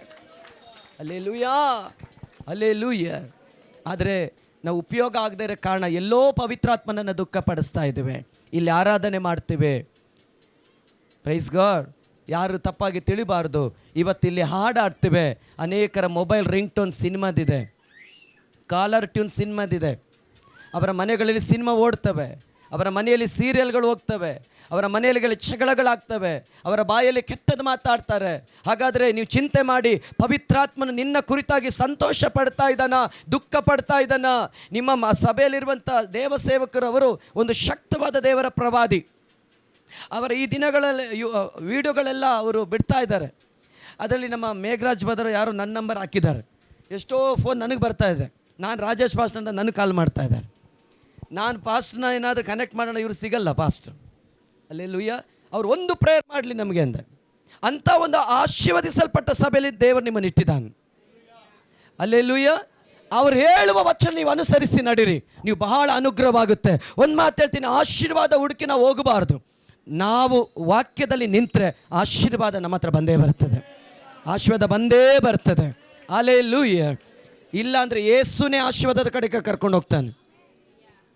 Hallelujah, hallelujah. ಆದರೆ ನಾವು ಉಪಯೋಗ ಆಗದೇ ಇರೋ ಕಾರಣ ಎಲ್ಲೋ ಪವಿತ್ರಾತ್ಮನನ್ನು ದುಃಖಪಡಿಸ್ತಾ ಇದ್ದೇವೆ. ಇಲ್ಲಿ ಆರಾಧನೆ ಮಾಡ್ತೀವಿ, ಪ್ರೈಸ್ ಗಾಡ್, ಯಾರು ತಪ್ಪಾಗಿ ತಿಳಿಬಾರ್ದು. ಇವತ್ತಿಲ್ಲಿ ಹಾಡಾಡ್ತೀವಿ, ಅನೇಕರ ಮೊಬೈಲ್ ರಿಂಗ್ ಟೋನ್ ಸಿನಿಮಾದಿದೆ, ಕಾಲರ್ ಟ್ಯೂನ್ ಸಿನಿಮಾದಿದೆ. ಅವರ ಮನೆಗಳಲ್ಲಿ ಸಿನಿಮಾ ಓಡ್ತವೆ, ಅವರ ಮನೆಯಲ್ಲಿ ಸೀರಿಯಲ್ಗಳು ಹೋಗ್ತವೆ, ಅವರ ಮನೆಯಲ್ಲಿ ಜಗಳಗಳಾಗ್ತವೆ, ಅವರ ಬಾಯಲ್ಲಿ ಕೆಟ್ಟದ್ದು ಮಾತಾಡ್ತಾರೆ. ಹಾಗಾದರೆ ನೀವು ಚಿಂತೆ ಮಾಡಿ, ಪವಿತ್ರಾತ್ಮನು ನಿನ್ನ ಕುರಿತಾಗಿ ಸಂತೋಷ ಪಡ್ತಾ ಇದ್ದಾನ, ದುಃಖ ಪಡ್ತಾ ಇದ್ದಾನ? ನಿಮ್ಮ ಸಭೆಯಲ್ಲಿರುವಂಥ ದೇವಸೇವಕರು ಅವರು ಒಂದು ಶಕ್ತವಾದ ದೇವರ ಪ್ರವಾದಿ. ಅವರ ಈ ದಿನಗಳಲ್ಲಿ ವಿಡಿಯೋಗಳೆಲ್ಲ ಅವರು ಬಿಡ್ತಾ ಇದ್ದಾರೆ. ಅದರಲ್ಲಿ ನಮ್ಮ ಮೇಘರಾಜ್ ಬದರ್ ಯಾರು ನನ್ನ ನಂಬರ್ ಹಾಕಿದ್ದಾರೆ. ಎಷ್ಟೋ ಫೋನ್ ನನಗೆ ಬರ್ತಾ ಇದೆ. ನಾನು ರಾಜೇಶ್ ಪಾಸ್ಟ್ ಅಂತ ನನಗೆ ಕಾಲ್ ಮಾಡ್ತಾ ಇದ್ದಾರೆ. ನಾನು ಪಾಸ್ಟ್ನ ಏನಾದರೂ ಕನೆಕ್ಟ್ ಮಾಡೋಣ, ಇವರು ಸಿಗಲ್ಲ ಪಾಸ್ಟ್. ಅಲ್ಲೆಲ್ಲೂಯ್ಯ. ಅವ್ರು ಒಂದು ಪ್ರೇಯರ್ ಮಾಡಲಿ ನಮಗೆ ಅಂದೆ. ಅಂಥ ಒಂದು ಆಶೀರ್ವದಿಸಲ್ಪಟ್ಟ ಸಭೆಯಲ್ಲಿ ದೇವರು ನಿಮ್ಮನ್ನು ಇಟ್ಟಿದ್ದಾನೆ. ಅಲ್ಲೆಲ್ಲೂಯ್ಯ. ಅವ್ರು ಹೇಳುವ ವಚನ ನೀವು ಅನುಸರಿಸಿ ನಡೀರಿ, ನೀವು ಬಹಳ ಅನುಗ್ರಹವಾಗುತ್ತೆ. ಒಂದು ಮಾತು ಹೇಳ್ತೀನಿ, ಆಶೀರ್ವಾದ ಹುಡುಕಿ ನಾವು ಹೋಗಬಾರ್ದು. ನಾವು ವಾಕ್ಯದಲ್ಲಿ ನಿಂತರೆ ಆಶೀರ್ವಾದ ನಮ್ಮ ಹತ್ರ ಬಂದೇ ಬರ್ತದೆ, ಆಶೀರ್ವಾದ ಬಂದೇ ಬರ್ತದೆ. ಅಲ್ಲೆಲ್ಲೂಯ್ಯ. ಇಲ್ಲ ಅಂದರೆ ಯೇಸುನೇ ಆಶೀರ್ವಾದದ ಕಡೆಗೆ ಕರ್ಕೊಂಡು ಹೋಗ್ತಾನೆ.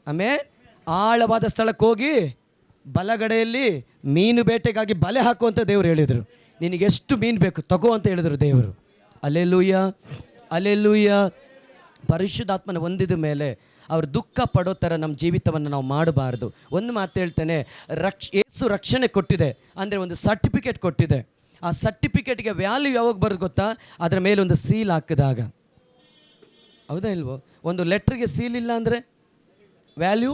ಆಮೇಲೆ ಆಳವಾದ ಸ್ಥಳಕ್ಕೆ ಹೋಗಿ ಬಲಗಡೆಯಲ್ಲಿ ಮೀನು ಬೇಟೆಗಾಗಿ ಬಲೆ ಹಾಕುವಂಥ ದೇವರು ಹೇಳಿದರು. ನಿನಗೆ ಎಷ್ಟು ಮೀನು ಬೇಕು ತಗೋ ಅಂತ ಹೇಳಿದರು ದೇವರು. Alleluia, alleluia. ಪರಿಶುದ್ಧಾತ್ಮನ ಹೊಂದಿದ ಮೇಲೆ ಅವರು ದುಃಖ ಪಡೋ ಥರ ನಮ್ಮ ಜೀವಿತವನ್ನು ನಾವು ಮಾಡಬಾರ್ದು. ಒಂದು ಮಾತು ಹೇಳ್ತೇನೆ, ಯೇಸು ರಕ್ಷಣೆ ಕೊಟ್ಟಿದೆ ಅಂದರೆ ಒಂದು ಸರ್ಟಿಫಿಕೇಟ್ ಕೊಟ್ಟಿದೆ. ಆ ಸರ್ಟಿಫಿಕೇಟ್ಗೆ ವ್ಯಾಲ್ಯೂ ಯಾವಾಗ ಬರೋದು ಗೊತ್ತಾ? ಅದರ ಮೇಲೆ ಒಂದು ಸೀಲ್ ಹಾಕಿದಾಗ. ಹೌದಾ ಇಲ್ವೋ? ಒಂದು ಲೆಟ್ರಿಗೆ ಸೀಲ್ ಇಲ್ಲ ಅಂದರೆ ವ್ಯಾಲ್ಯೂ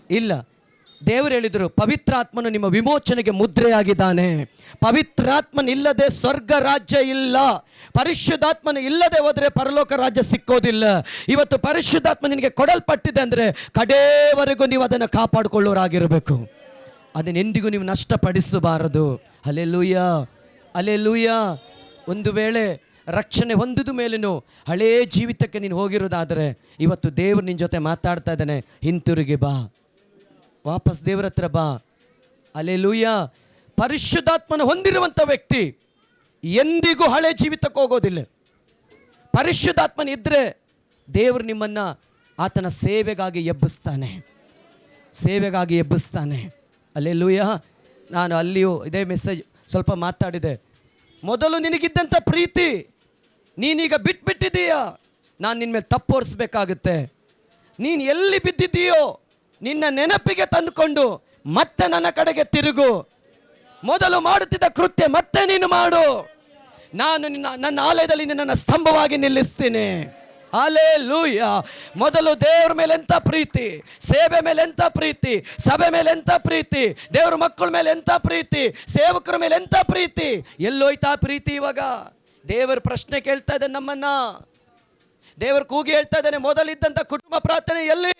ಇಲ್ಲ. ದೇವರು ಹೇಳಿದರು, ಪವಿತ್ರಾತ್ಮನು ನಿಮ್ಮ ವಿಮೋಚನೆಗೆ ಮುದ್ರೆಯಾಗಿದ್ದಾನೆ. ಪವಿತ್ರಾತ್ಮನಿಲ್ಲದೆ ಸ್ವರ್ಗ ರಾಜ್ಯ ಇಲ್ಲ. ಪರಿಶುದ್ಧಾತ್ಮನ ಇಲ್ಲದೆ ಹೋದರೆ ಪರಲೋಕ ರಾಜ್ಯ ಸಿಕ್ಕೋದಿಲ್ಲ. ಇವತ್ತು ಪರಿಶುದ್ಧಾತ್ಮ ನಿನಗೆ ಕೊಡಲ್ಪಟ್ಟಿದೆ ಅಂದರೆ ಕಡೆಯವರೆಗೂ ನೀವು ಅದನ್ನು ಕಾಪಾಡಿಕೊಳ್ಳೋರಾಗಿರಬೇಕು. ಅದನ್ನೆಂದಿಗೂ ನೀವು ನಷ್ಟಪಡಿಸಬಾರದು. Hallelujah, hallelujah. ಒಂದು ವೇಳೆ ರಕ್ಷಣೆ ಹೊಂದಿದ ಮೇಲೇನು ಹಳೇ ಜೀವಿತಕ್ಕೆ ನೀನು ಹೋಗಿರೋದಾದರೆ ಇವತ್ತು ದೇವರು ನಿನ್ನ ಜೊತೆ ಮಾತಾಡ್ತಾ ಇದ್ದಾನೆ, ಹಿಂತಿರುಗಿ ಬಾ, ವಾಪಸ್ ದೇವರ ಹತ್ರ ಬಾ. ಹಲ್ಲೆಲೂಯಾ. ಪರಿಶುದ್ಧಾತ್ಮನ ಹೊಂದಿರುವಂಥ ವ್ಯಕ್ತಿ ಎಂದಿಗೂ ಹಳೆ ಜೀವಿತಕ್ಕೆ ಹೋಗೋದಿಲ್ಲ. ಪರಿಶುದ್ಧಾತ್ಮನ ಇದ್ದರೆ ದೇವರು ನಿಮ್ಮನ್ನು ಆತನ ಸೇವೆಗಾಗಿ ಎಬ್ಬಿಸ್ತಾನೆ, ಸೇವೆಗಾಗಿ ಎಬ್ಬಿಸ್ತಾನೆ. ಹಲ್ಲೆಲೂಯಾ. ನಾನು ಅಲ್ಲಿಯೂ ಇದೇ ಮೆಸೇಜ್ ಸ್ವಲ್ಪ ಮಾತಾಡಿದೆ. ಮೊದಲು ನಿನಗಿದ್ದಂಥ ಪ್ರೀತಿ ನೀನೀಗ ಬಿಟ್ಬಿಟ್ಟಿದೀಯ. ನಾನು ನಿನ್ನ ಮೇಲೆ ತಪ್ಪು ಹೊರಿಸ್ಬೇಕಾಗುತ್ತೆ. ನೀನು ಎಲ್ಲಿ ಬಿದ್ದಿದ್ದೀಯೋ ನಿನ್ನ ನೆನಪಿಗೆ ತಂದುಕೊಂಡು ಮತ್ತೆ ನನ್ನ ಕಡೆಗೆ ತಿರುಗು. ಮೊದಲು ಮಾಡುತ್ತಿದ್ದ ಕೃತ್ಯ ಮತ್ತೆ ನೀನು ಮಾಡು. ನಾನು ನನ್ನ ಆಲಯದಲ್ಲಿ ನಿನ್ನನ್ನು ಸ್ತಂಭವಾಗಿ ನಿಲ್ಲಿಸ್ತೀನಿ. ಹಲ್ಲೆಲೂಯಾ. ಮೊದಲು ದೇವ್ರ ಮೇಲೆ ಎಂಥ ಪ್ರೀತಿ, ಸೇವೆ ಮೇಲೆ ಎಂಥ ಪ್ರೀತಿ, ಸಭೆ ಮೇಲೆ ಎಂಥ ಪ್ರೀತಿ, ದೇವ್ರ ಮಕ್ಕಳ ಮೇಲೆ ಎಂಥ ಪ್ರೀತಿ, ಸೇವಕರ ಮೇಲೆ ಎಂಥ ಪ್ರೀತಿ. ಎಲ್ಲೋಯ್ತಾ ಪ್ರೀತಿ ಇವಾಗ? ದೇವರ ಪ್ರಶ್ನೆ ಕೇಳ್ತಾ ಇದ್ದಾನೆ ನಮ್ಮನ್ನ. ದೇವರು ಕೂಗಿ ಹೇಳ್ತಾ ಇದ್ದಾನೆ, ಮೊದಲಿದ್ದಂಥ ಕುಟುಂಬ ಪ್ರಾರ್ಥನೆ ಎಲ್ಲಿ?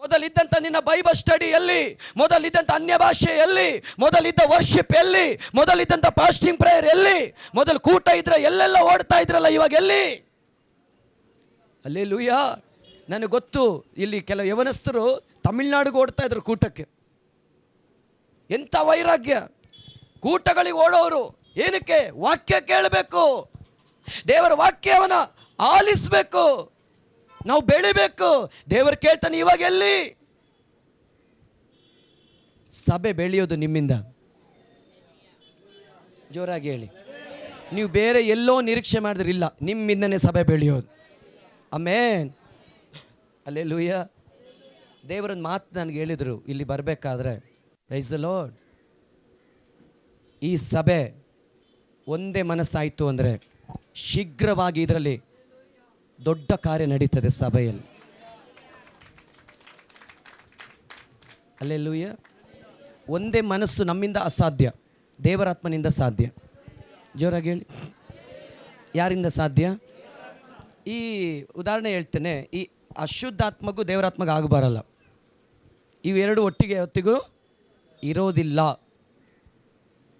ಮೊದಲಿದ್ದಂಥ ನಿನ್ನ ಬೈಬಲ್ ಸ್ಟಡಿ ಎಲ್ಲಿ? ಮೊದಲಿದ್ದಂಥ ಅನ್ಯ ಭಾಷೆ ಎಲ್ಲಿ? ಮೊದಲಿದ್ದ ವರ್ಷಿಪ್ ಎಲ್ಲಿ? ಮೊದಲಿದ್ದಂಥ ಫಾಸ್ಟಿಂಗ್ ಪ್ರೇಯರ್ ಎಲ್ಲಿ? ಮೊದಲು ಕೂಟ ಇದ್ರೆ ಎಲ್ಲೆಲ್ಲ ಓಡ್ತಾ ಇದ್ರಲ್ಲ, ಇವಾಗ ಎಲ್ಲಿ? ಹಲ್ಲೆಲೂಯಾ. ನನಗೆ ಗೊತ್ತು, ಇಲ್ಲಿ ಕೆಲವು ಯವನಸ್ಥರು ತಮಿಳ್ನಾಡಿಗೆ ಓಡ್ತಾ ಇದ್ರು ಕೂಟಕ್ಕೆ. ಎಂಥ ವೈರಾಗ್ಯ! ಕೂಟಗಳಿಗೆ ಓಡೋರು ಏನಕ್ಕೆ? ವಾಕ್ಯ ಕೇಳಬೇಕು, ದೇವರ ವಾಕ್ಯವನ್ನ ಆಲಿಸಬೇಕು, ನಾವು ಬೆಳಿಬೇಕು. ದೇವರು ಕೇಳ್ತಾನೆ, ಇವಾಗ ಎಲ್ಲಿ? ಸಭೆ ಬೆಳೆಯೋದು ನಿಮ್ಮಿಂದ. ಜೋರಾಗಿ ಹೇಳಿ. ನೀವು ಬೇರೆ ಎಲ್ಲೋ ನಿರೀಕ್ಷೆ ಮಾಡಿದ್ರೆ ಇಲ್ಲ, ನಿಮ್ಮಿಂದನೇ ಸಭೆ ಬೆಳೆಯೋದು. ಆಮೇನ್, ಹಲ್ಲೆಲೂಯಾ. ದೇವರೊಂದು ಮಾತು ನನಗೆ ಹೇಳಿದರು ಇಲ್ಲಿ ಬರಬೇಕಾದ್ರೆ, ಪ್ರೈಸ್ ದಿ ಲಾರ್ಡ್. ಈ ಸಭೆ ಒಂದೇ ಮನಸ್ಸಾಯಿತು ಅಂದರೆ ಶೀಘ್ರವಾಗಿ ಇದರಲ್ಲಿ ದೊಡ್ಡ ಕಾರ್ಯ ನಡೀತದೆ ಸಭೆಯಲ್ಲಿ. ಹಲ್ಲೆಲೂಯಾ. ಒಂದೇ ಮನಸ್ಸು ನಮ್ಮಿಂದ ಅಸಾಧ್ಯ, ದೇವರಾತ್ಮನಿಂದ ಸಾಧ್ಯ. ಜೋರಾಗಿ ಹೇಳಿ, ಯಾರಿಂದ ಸಾಧ್ಯ? ಈ ಉದಾಹರಣೆ ಹೇಳ್ತೇನೆ, ಈ ಅಶುದ್ಧಾತ್ಮಗೂ ದೇವರಾತ್ಮಗೂ ಆಗಬಾರಲ್ಲ. ಇವೆರಡು ಒಟ್ಟಿಗೆ ಹೊತ್ತಿಗೂ ಇರೋದಿಲ್ಲ.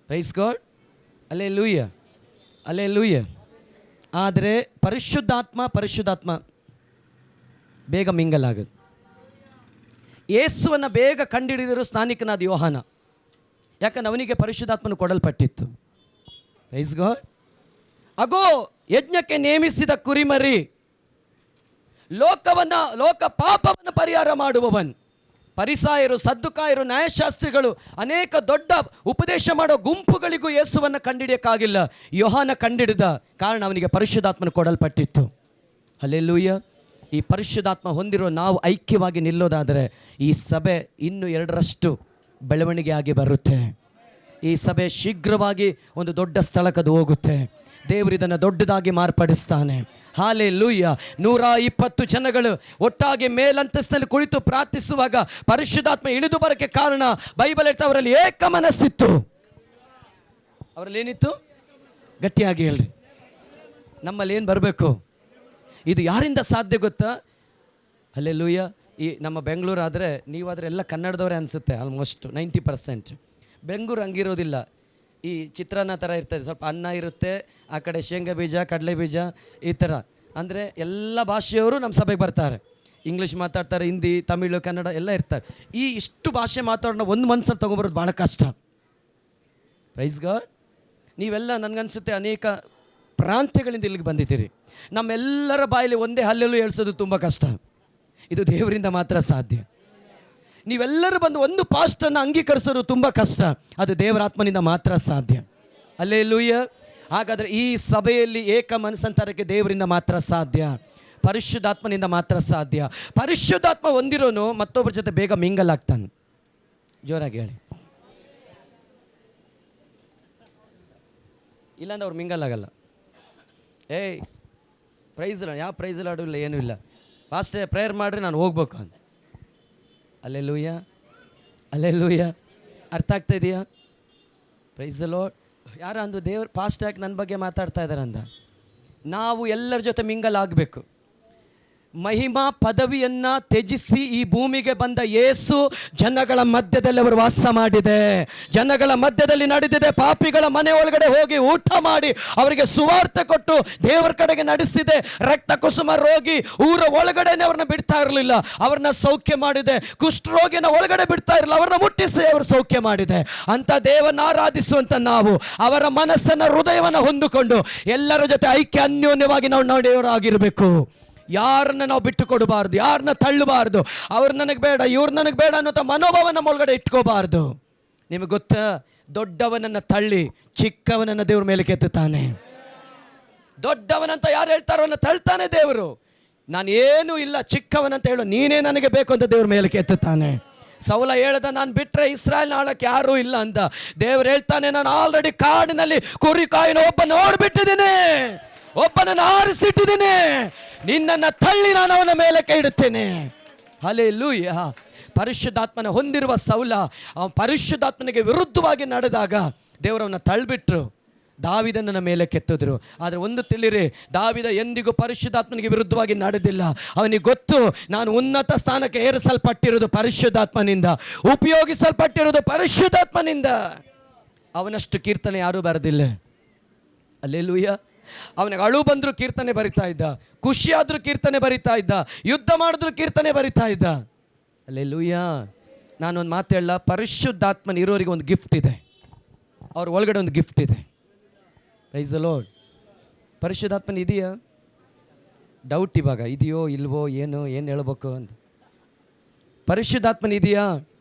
Praise God. Hallelujah, hallelujah. ಆದರೆ ಪರಿಶುದ್ಧಾತ್ಮ ಬೇಗ ಮಿಂಗಲ್ ಆಗುತ್ತೆ. ಯೇಸುವನ್ನು ಬೇಗ ಕಂಡುಹಿಡಿದರು ಸ್ನಾನಿಕನಾದ ಯೋಹಾನ. ಯಾಕಂದ್ರೆ ಅವನಿಗೆ ಪರಿಶುದ್ಧಾತ್ಮನು ಕೊಡಲ್ಪಟ್ಟಿತ್ತು. Praise God. ಅಗೋ ಯಜ್ಞಕ್ಕೆ ನೇಮಿಸಿದ ಕುರಿಮರಿ, ಲೋಕ ಪಾಪವನ್ನು ಪರಿಹಾರ ಮಾಡುವವನ್. ಪರಿಸಾಯರು, ಸದ್ದುಕಾಯರು, ನ್ಯಾಯಶಾಸ್ತ್ರಿಗಳು, ಅನೇಕ ದೊಡ್ಡ ಉಪದೇಶ ಮಾಡೋ ಗುಂಪುಗಳಿಗೂ ಯೇಸುವನ್ನು ಕಂಡಿಡಿಯಕ್ಕಾಗಿಲ್ಲ. ಯೋಹಾನ ಕಂಡಿಡಿದ ಕಾರಣ ಅವನಿಗೆ ಪರಿಶುದ್ಧಾತ್ಮನು ಕೊಡಲ್ಪಟ್ಟಿತ್ತು. ಹಲ್ಲೆಲೂಯಾ. ಈ ಪರಿಶುದ್ಧಾತ್ಮ ಹೊಂದಿರೋ ನಾವು ಐಕ್ಯವಾಗಿ ನಿಲ್ಲೋದಾದರೆ ಈ ಸಭೆ ಇನ್ನೂ 2ರಷ್ಟು ಬೆಳವಣಿಗೆ ಆಗಿ ಬರುತ್ತೆ. ಈ ಸಭೆ ಶೀಘ್ರವಾಗಿ ಒಂದು ದೊಡ್ಡ ಸ್ಥಳಕ್ಕದು ಹೋಗುತ್ತೆ. ದೇವರು ಇದನ್ನು ದೊಡ್ಡದಾಗಿ ಮಾರ್ಪಡಿಸ್ತಾನೆ. ಹಲ್ಲೆಲೂಯಾ. 120 ಜನಗಳು ಒಟ್ಟಾಗಿ ಮೇಲಂತಸ್ತಿನಲ್ಲಿ ಕುಳಿತು ಪ್ರಾರ್ಥಿಸುವಾಗ ಪರಿಶುದ್ಧಾತ್ಮ ಇಳಿದು ಬರೋಕ್ಕೆ ಕಾರಣ ಬೈಬಲ್ ಹೇಳ್ತಾ ಅವರಲ್ಲಿ ಏಕ ಮನಸ್ಸಿತ್ತು. ಅವರಲ್ಲಿ ಏನಿತ್ತು? ಗಟ್ಟಿಯಾಗಿ ಹೇಳ್ರಿ. ನಮ್ಮಲ್ಲಿ ಏನು ಬರಬೇಕು? ಇದು ಯಾರಿಂದ ಸಾಧ್ಯ ಗೊತ್ತಾ? ಹಲ್ಲೆಲೂಯಾ. ಈ ನಮ್ಮ ಬೆಂಗಳೂರು ಆದರೆ, ನೀವಾದರೆ ಎಲ್ಲ ಕನ್ನಡದವರೇ ಅನಿಸುತ್ತೆ. ಆಲ್ಮೋಸ್ಟ್ 90%. ಬೆಂಗಳೂರು ಹಂಗಿರೋದಿಲ್ಲ. ಈ ಚಿತ್ರಾನ್ನ ಥರ ಇರ್ತದೆ, ಸ್ವಲ್ಪ ಅನ್ನ ಇರುತ್ತೆ, ಆ ಕಡೆ ಶೇಂಗಾ ಬೀಜ, ಕಡಲೆ ಬೀಜ, ಈ ಥರ. ಅಂದರೆ ಎಲ್ಲ ಭಾಷೆಯವರು ನಮ್ಮ ಸಭೆಗೆ ಬರ್ತಾರೆ. ಇಂಗ್ಲೀಷ್ ಮಾತಾಡ್ತಾರೆ, ಹಿಂದಿ, ತಮಿಳು, ಕನ್ನಡ ಎಲ್ಲ ಇರ್ತಾರೆ. ಇಷ್ಟು ಭಾಷೆ ಮಾತಾಡೋಣ ಒಂದು ಮನ್ಸಲ್ಲಿ ತೊಗೊಬರೋದು ಭಾಳ ಕಷ್ಟ. Praise God. ನೀವೆಲ್ಲ ನನಗನ್ಸುತ್ತೆ ಅನೇಕ ಪ್ರಾಂತ್ಯಗಳಿಂದ ಇಲ್ಲಿಗೆ ಬಂದಿದ್ದೀರಿ. ನಮ್ಮೆಲ್ಲರ ಬಾಯಲ್ಲಿ ಒಂದೇ ಹಲ್ಲೆಲೂಯಾ ಹೇಳ್ಸೋದು ತುಂಬ ಕಷ್ಟ. ಇದು ದೇವರಿಂದ ಮಾತ್ರ ಸಾಧ್ಯ. ನೀವೆಲ್ಲರೂ ಬಂದು ಒಂದು ಪಾಸ್ಟನ್ನು ಅಂಗೀಕರಿಸೋದು ತುಂಬ ಕಷ್ಟ. ಅದು ದೇವರಾತ್ಮನಿಂದ ಮಾತ್ರ ಸಾಧ್ಯ. ಹಲ್ಲೆಲೂಯಾ. ಹಾಗಾದರೆ ಈ ಸಭೆಯಲ್ಲಿ ಏಕ ಮನಸ್ಸಂತರಕ್ಕೆ ದೇವರಿಂದ ಮಾತ್ರ ಸಾಧ್ಯ, ಪರಿಶುದ್ಧಾತ್ಮನಿಂದ ಮಾತ್ರ ಸಾಧ್ಯ. ಪರಿಶುದ್ಧಾತ್ಮ ಹೊಂದಿರೋನು ಮತ್ತೊಬ್ಬರ ಜೊತೆ ಬೇಗ ಮಿಂಗಲ್ ಆಗ್ತಾನೆ. ಜೋರಾಗಿ ಹೇಳಿ. ಇಲ್ಲಾಂದ್ರೆ ಅವ್ರು ಮಿಂಗಲ್ ಆಗಲ್ಲ. ಏಯ್ ಪ್ರೈಸ್ ಯಾವ ಪ್ರೈಸ್ ಲಾಡು ಇಲ್ಲ, ಏನೂ ಇಲ್ಲ. ಫಾಸ್ಟೇ ಪ್ರೇಯರ್ ಮಾಡಿರಿ, ನಾನು ಹೋಗ್ಬೇಕು ಅಂತ. Hallelujah, hallelujah. ಅರ್ಥ ಆಗ್ತಾ ಇದೆಯಾ? Price the lord. ಯಾರು ಅಂದು ದೇವ್ರು ಫಾಸ್ಟ್ ಆಗಿ ನನ್ನ ಬಗ್ಗೆ ಮಾತಾಡ್ತಾ ಇದ್ದಾರೆ ಅಂದ. ನಾವು ಎಲ್ಲರ ಜೊತೆ ಮಿಂಗಲ್ ಆಗಬೇಕು. ಮಹಿಮಾ ಪದವಿಯನ್ನು ತ್ಯಜಿಸಿ ಈ ಭೂಮಿಗೆ ಬಂದ ಯೇಸು ಜನಗಳ ಮಧ್ಯದಲ್ಲಿ ಅವರು ವಾಸ ಮಾಡಿದೆ, ಜನಗಳ ಮಧ್ಯದಲ್ಲಿ ನಡೆದಿದೆ. ಪಾಪಿಗಳ ಮನೆ ಒಳಗಡೆ ಹೋಗಿ ಊಟ ಮಾಡಿ ಅವರಿಗೆ ಸುವಾರ್ತೆ ಕೊಟ್ಟು ದೇವರ ಕಡೆಗೆ ನಡೆಸಿದೆ. ರಕ್ತ ಕುಸುಮ ರೋಗಿ ಊರ ಒಳಗಡೆನೆ ಅವ್ರನ್ನ ಬಿಡ್ತಾ ಇರಲಿಲ್ಲ, ಅವ್ರನ್ನ ಸೌಖ್ಯ ಮಾಡಿದೆ. ಕುಷ್ಠರೋಗಿನ ಒಳಗಡೆ ಬಿಡ್ತಾ ಇರಲಿಲ್ಲ, ಅವ್ರನ್ನ ಮುಟ್ಟಿಸಿ ಅವರು ಸೌಖ್ಯ ಮಾಡಿದೆ. ಅಂತ ದೇವರನ್ನ ಆರಾಧಿಸುವಂತ ನಾವು ಅವರ ಮನಸ್ಸನ್ನು, ಹೃದಯವನ್ನು ಹೊಂದಿಕೊಂಡು ಎಲ್ಲರ ಜೊತೆ ಐಕ್ಯ ಅನ್ಯೋನ್ಯವಾಗಿ ನಾವು ನಡೆಯೋರಾಗಿರಬೇಕು. ಯಾರನ್ನ ನಾವು ಬಿಟ್ಟು ಕೊಡಬಾರ್ದು, ಯಾರನ್ನ ತಳ್ಳಬಾರ್ದು. ಅವ್ರು ನನಗೆ ಬೇಡ, ಇವ್ರು ನನಗೆ ಬೇಡ ಅನ್ನೋ ಮನೋಭಾವ ನಮ್ಮ ಒಳಗಡೆ ಇಟ್ಕೋಬಾರ್ದು. ನಿಮಗೆ ಗೊತ್ತಾ, ದೊಡ್ಡವನನ್ನು ತಳ್ಳಿ ಚಿಕ್ಕವನನ್ನು ದೇವ್ರ ಮೇಲೆ ಕೆತ್ತುತ್ತಾನೆ. ದೊಡ್ಡವನಂತ ಯಾರು ಹೇಳ್ತಾರೋ ಅವನ್ನ ತಳ್ತಾನೆ ದೇವರು. ನಾನು ಏನೂ ಇಲ್ಲ, ಚಿಕ್ಕವನಂತ ಹೇಳು, ನೀನೇ ನನಗೆ ಬೇಕು ಅಂತ ದೇವ್ರ ಮೇಲೆ ಕೆತ್ತುತ್ತಾನೆ. ಸೌಲ ಹೇಳ್ದ, ನಾನು ಬಿಟ್ಟರೆ ಇಸ್ರಾಯೇಲ್ ಆಳಕ್ಕೆ ಯಾರೂ ಇಲ್ಲ ಅಂತ. ದೇವ್ರು ಹೇಳ್ತಾನೆ, ನಾನು ಆಲ್ರೆಡಿ ಕಾಡಿನಲ್ಲಿ ಕುರಿ ಕಾಯಿನ ಒಬ್ಬ ನೋಡ್ಬಿಟ್ಟಿದ್ದೀನಿ, ಒಬ್ಬನನ್ನು ಆರಿಸಿಟ್ಟಿದ್ದೀನಿ, ನಿನ್ನನ್ನು ತಳ್ಳಿ ನಾನು ಅವನ ಮೇಲೆ ಕೈ ಇಡುತ್ತೇನೆ. ಹಲ್ಲೆಲೂಯಾ. ಪರಿಶುದ್ಧಾತ್ಮನ ಹೊಂದಿರುವ ಸೌಲ ಪರಿಶುದ್ಧಾತ್ಮನಿಗೆ ವಿರುದ್ಧವಾಗಿ ನಡೆದಾಗ ದೇವರವನ್ನ ತಳ್ಳಿಬಿಟ್ರು, ದಾವಿದನ ಮೇಲೆ ಕೆತ್ತಿದ್ರು. ಆದರೆ ಒಂದು ತಿಳಿರಿ, ದಾವಿದ ಎಂದಿಗೂ ಪರಿಶುದ್ಧಾತ್ಮನಿಗೆ ವಿರುದ್ಧವಾಗಿ ನಡೆದಿಲ್ಲ. ಅವನಿಗೆ ಗೊತ್ತು, ನಾನು ಉನ್ನತ ಸ್ಥಾನಕ್ಕೆ ಏರಿಸಲ್ಪಟ್ಟಿರೋದು ಪರಿಶುದ್ಧಾತ್ಮನಿಂದ, ಉಪಯೋಗಿಸಲ್ಪಟ್ಟಿರೋದು ಪರಿಶುದ್ಧಾತ್ಮನಿಂದ. ಅವನಷ್ಟು ಕೀರ್ತನೆ ಯಾರೂ ಬರೆದಿಲ್ಲ. ಹಲ್ಲೆಲೂಯಾ. ಅವನಿಗೆ ಅಳು ಬಂದರೂ ಕೀರ್ತನೆ ಬರಿತಾ ಇದ್ದ, ಖುಷಿ ಆದರೂ ಕೀರ್ತನೆ ಬರಿತಾ ಇದ್ದ, ಯುದ್ಧ ಮಾಡಿದ್ರು ಕೀರ್ತನೆ ಬರಿತಾ ಇದ್ದ. ಹಲ್ಲೆಲೂಯಾ. ನಾನೊಂದು ಮಾತು ಹೇಳ, ಪರಿಶುದ್ಧಾತ್ಮನ ಇರೋರಿಗೆ ಒಂದು ಗಿಫ್ಟ್ ಇದೆ, ಅವ್ರ ಒಳಗಡೆ ಒಂದು ಗಿಫ್ಟ್ ಇದೆ. Price the lord. ಪರಿಶುದ್ಧಾತ್ಮನ ಇದೆಯಾ? ಡೌಟ್ ಇವಾಗ, ಇದೆಯೋ ಇಲ್ವೋ, ಏನು ಹೇಳ್ಬೇಕು ಅಂತ. ಪರಿಶುದ್ಧಾತ್ಮನ ಇದೆಯಾ?